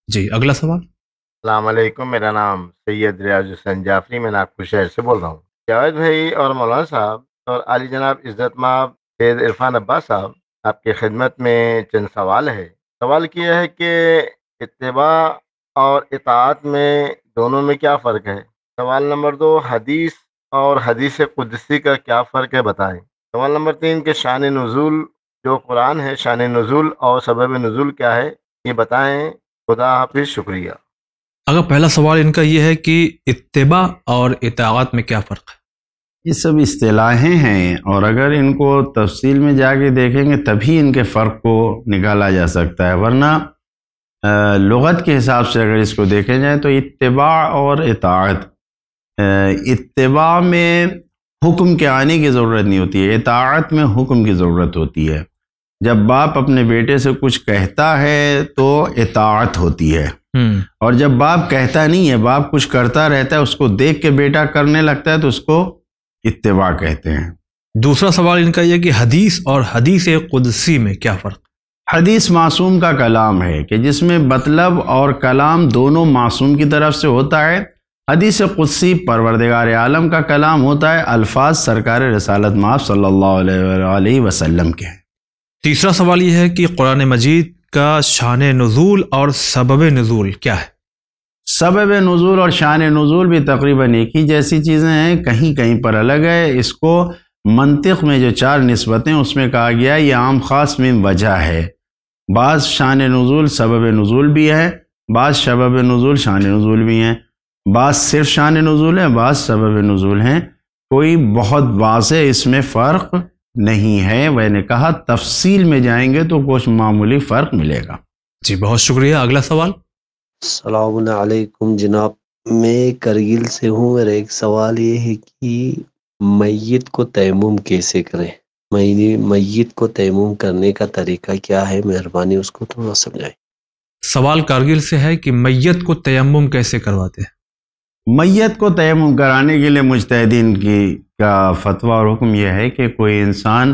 جی اگلا سوال۔ السلام علیکم، میرا نام سید ریاض حسین جعفری، میں ناگپور شہر سے بول رہا ہوں۔ جاوید بھائی اور مولانا صاحب اور عالی جناب عزت مآب سید عرفان عباس صاحب، آپ کی خدمت میں چند سوال ہے۔ سوال کیا ہے کہ اتباع اور اطاعت میں دونوں میں کیا فرق ہے؟ سوال نمبر 2، حدیث اور حدیث قدسی کا کیا فرق ہے بتائیں۔ سوال نمبر 3 کہ شان نزول جو قرآن ہے، شان نزول اور سبب نزول کیا ہے، یہ بتائیں۔ خدا حافظ، شکریہ۔ اگر پہلا سوال ان کا یہ ہے کہ اتباع اور اطاعت میں کیا فرق ہے؟ یہ سب اصطلاحیں ہیں، اور اگر ان کو تفصیل میں جا کے دیکھیں گے تبھی ان کے فرق کو نکالا جا سکتا ہے، ورنہ لغت کے حساب سے اگر اس کو دیکھیں جائے تو اتباع اور اطاعت، اتباع میں حکم کے آنے کی ضرورت نہیں ہوتی ہے، اطاعت میں حکم کی ضرورت ہوتی ہے۔ جب باپ اپنے بیٹے سے کچھ کہتا ہے تو اطاعت ہوتی ہے، اور جب باپ کہتا نہیں ہے، باپ کچھ کرتا رہتا ہے، اس کو دیکھ کے بیٹا کرنے لگتا ہے تو اس کو اتباع کہتے ہیں۔ دوسرا سوال ان کا یہ کہ حدیث اور حدیث قدسی میں کیا فرق؟ حدیث معصوم کا کلام ہے کہ جس میں مطلب اور کلام دونوں معصوم کی طرف سے ہوتا ہے۔ حدیث قدسی پروردگار عالم کا کلام ہوتا ہے، الفاظ سرکار رسالت مآب صلی اللہ علیہ وسلم کے ہیں۔ تیسرا سوال یہ ہے کہ قرآن مجید کا شان نزول اور سبب نزول کیا ہے؟ سبب نزول اور شان نزول بھی تقریباً ایک ہی جیسی چیزیں ہیں، کہیں کہیں پر الگ ہے۔ اس کو منطق میں جو 4 نسبتیں اس میں کہا گیا، یہ عام خاص میں وجہ ہے۔ بعض شان نزول سبب نزول بھی ہے، بعض سبب نزول شان نزول بھی ہیں، بعض صرف شان نزول ہے، بعض سبب نزول ہیں۔ کوئی بہت واضح اس میں فرق نہیں ہے۔ میں نے کہا تفصیل میں جائیں گے تو کچھ معمولی فرق ملے گا۔ جی بہت شکریہ۔ اگلا سوال۔ السلام علیکم جناب، میں کرگل سے ہوں۔ میرا ایک سوال یہ ہے کہ میت کو تیمم کیسے کریں؟ میت کو تیمم کرنے کا طریقہ کیا ہے؟ مہربانی اس کو تھوڑا سمجھائیں۔ سوال کارگل سے ہے کہ میت کو تیمم کیسے کرواتے ہیں؟ میت کو تیمم کرانے کے لیے مجتہدین کا فتویٰ اور حکم یہ ہے کہ کوئی انسان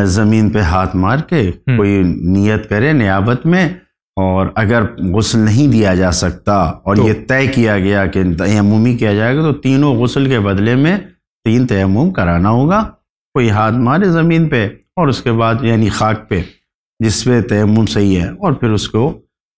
زمین پہ ہاتھ مار کے کوئی نیت کرے نیابت میں، اور اگر غسل نہیں دیا جا سکتا اور یہ طے کیا گیا کہ تیمم ہی کیا جائے گا تو تینوں غسل کے بدلے میں 3 تیمم کرانا ہوگا۔ کوئی ہاتھ مارے زمین پہ اور اس کے بعد یعنی خاک پہ جس پہ تیمم صحیح ہے، اور پھر اس کو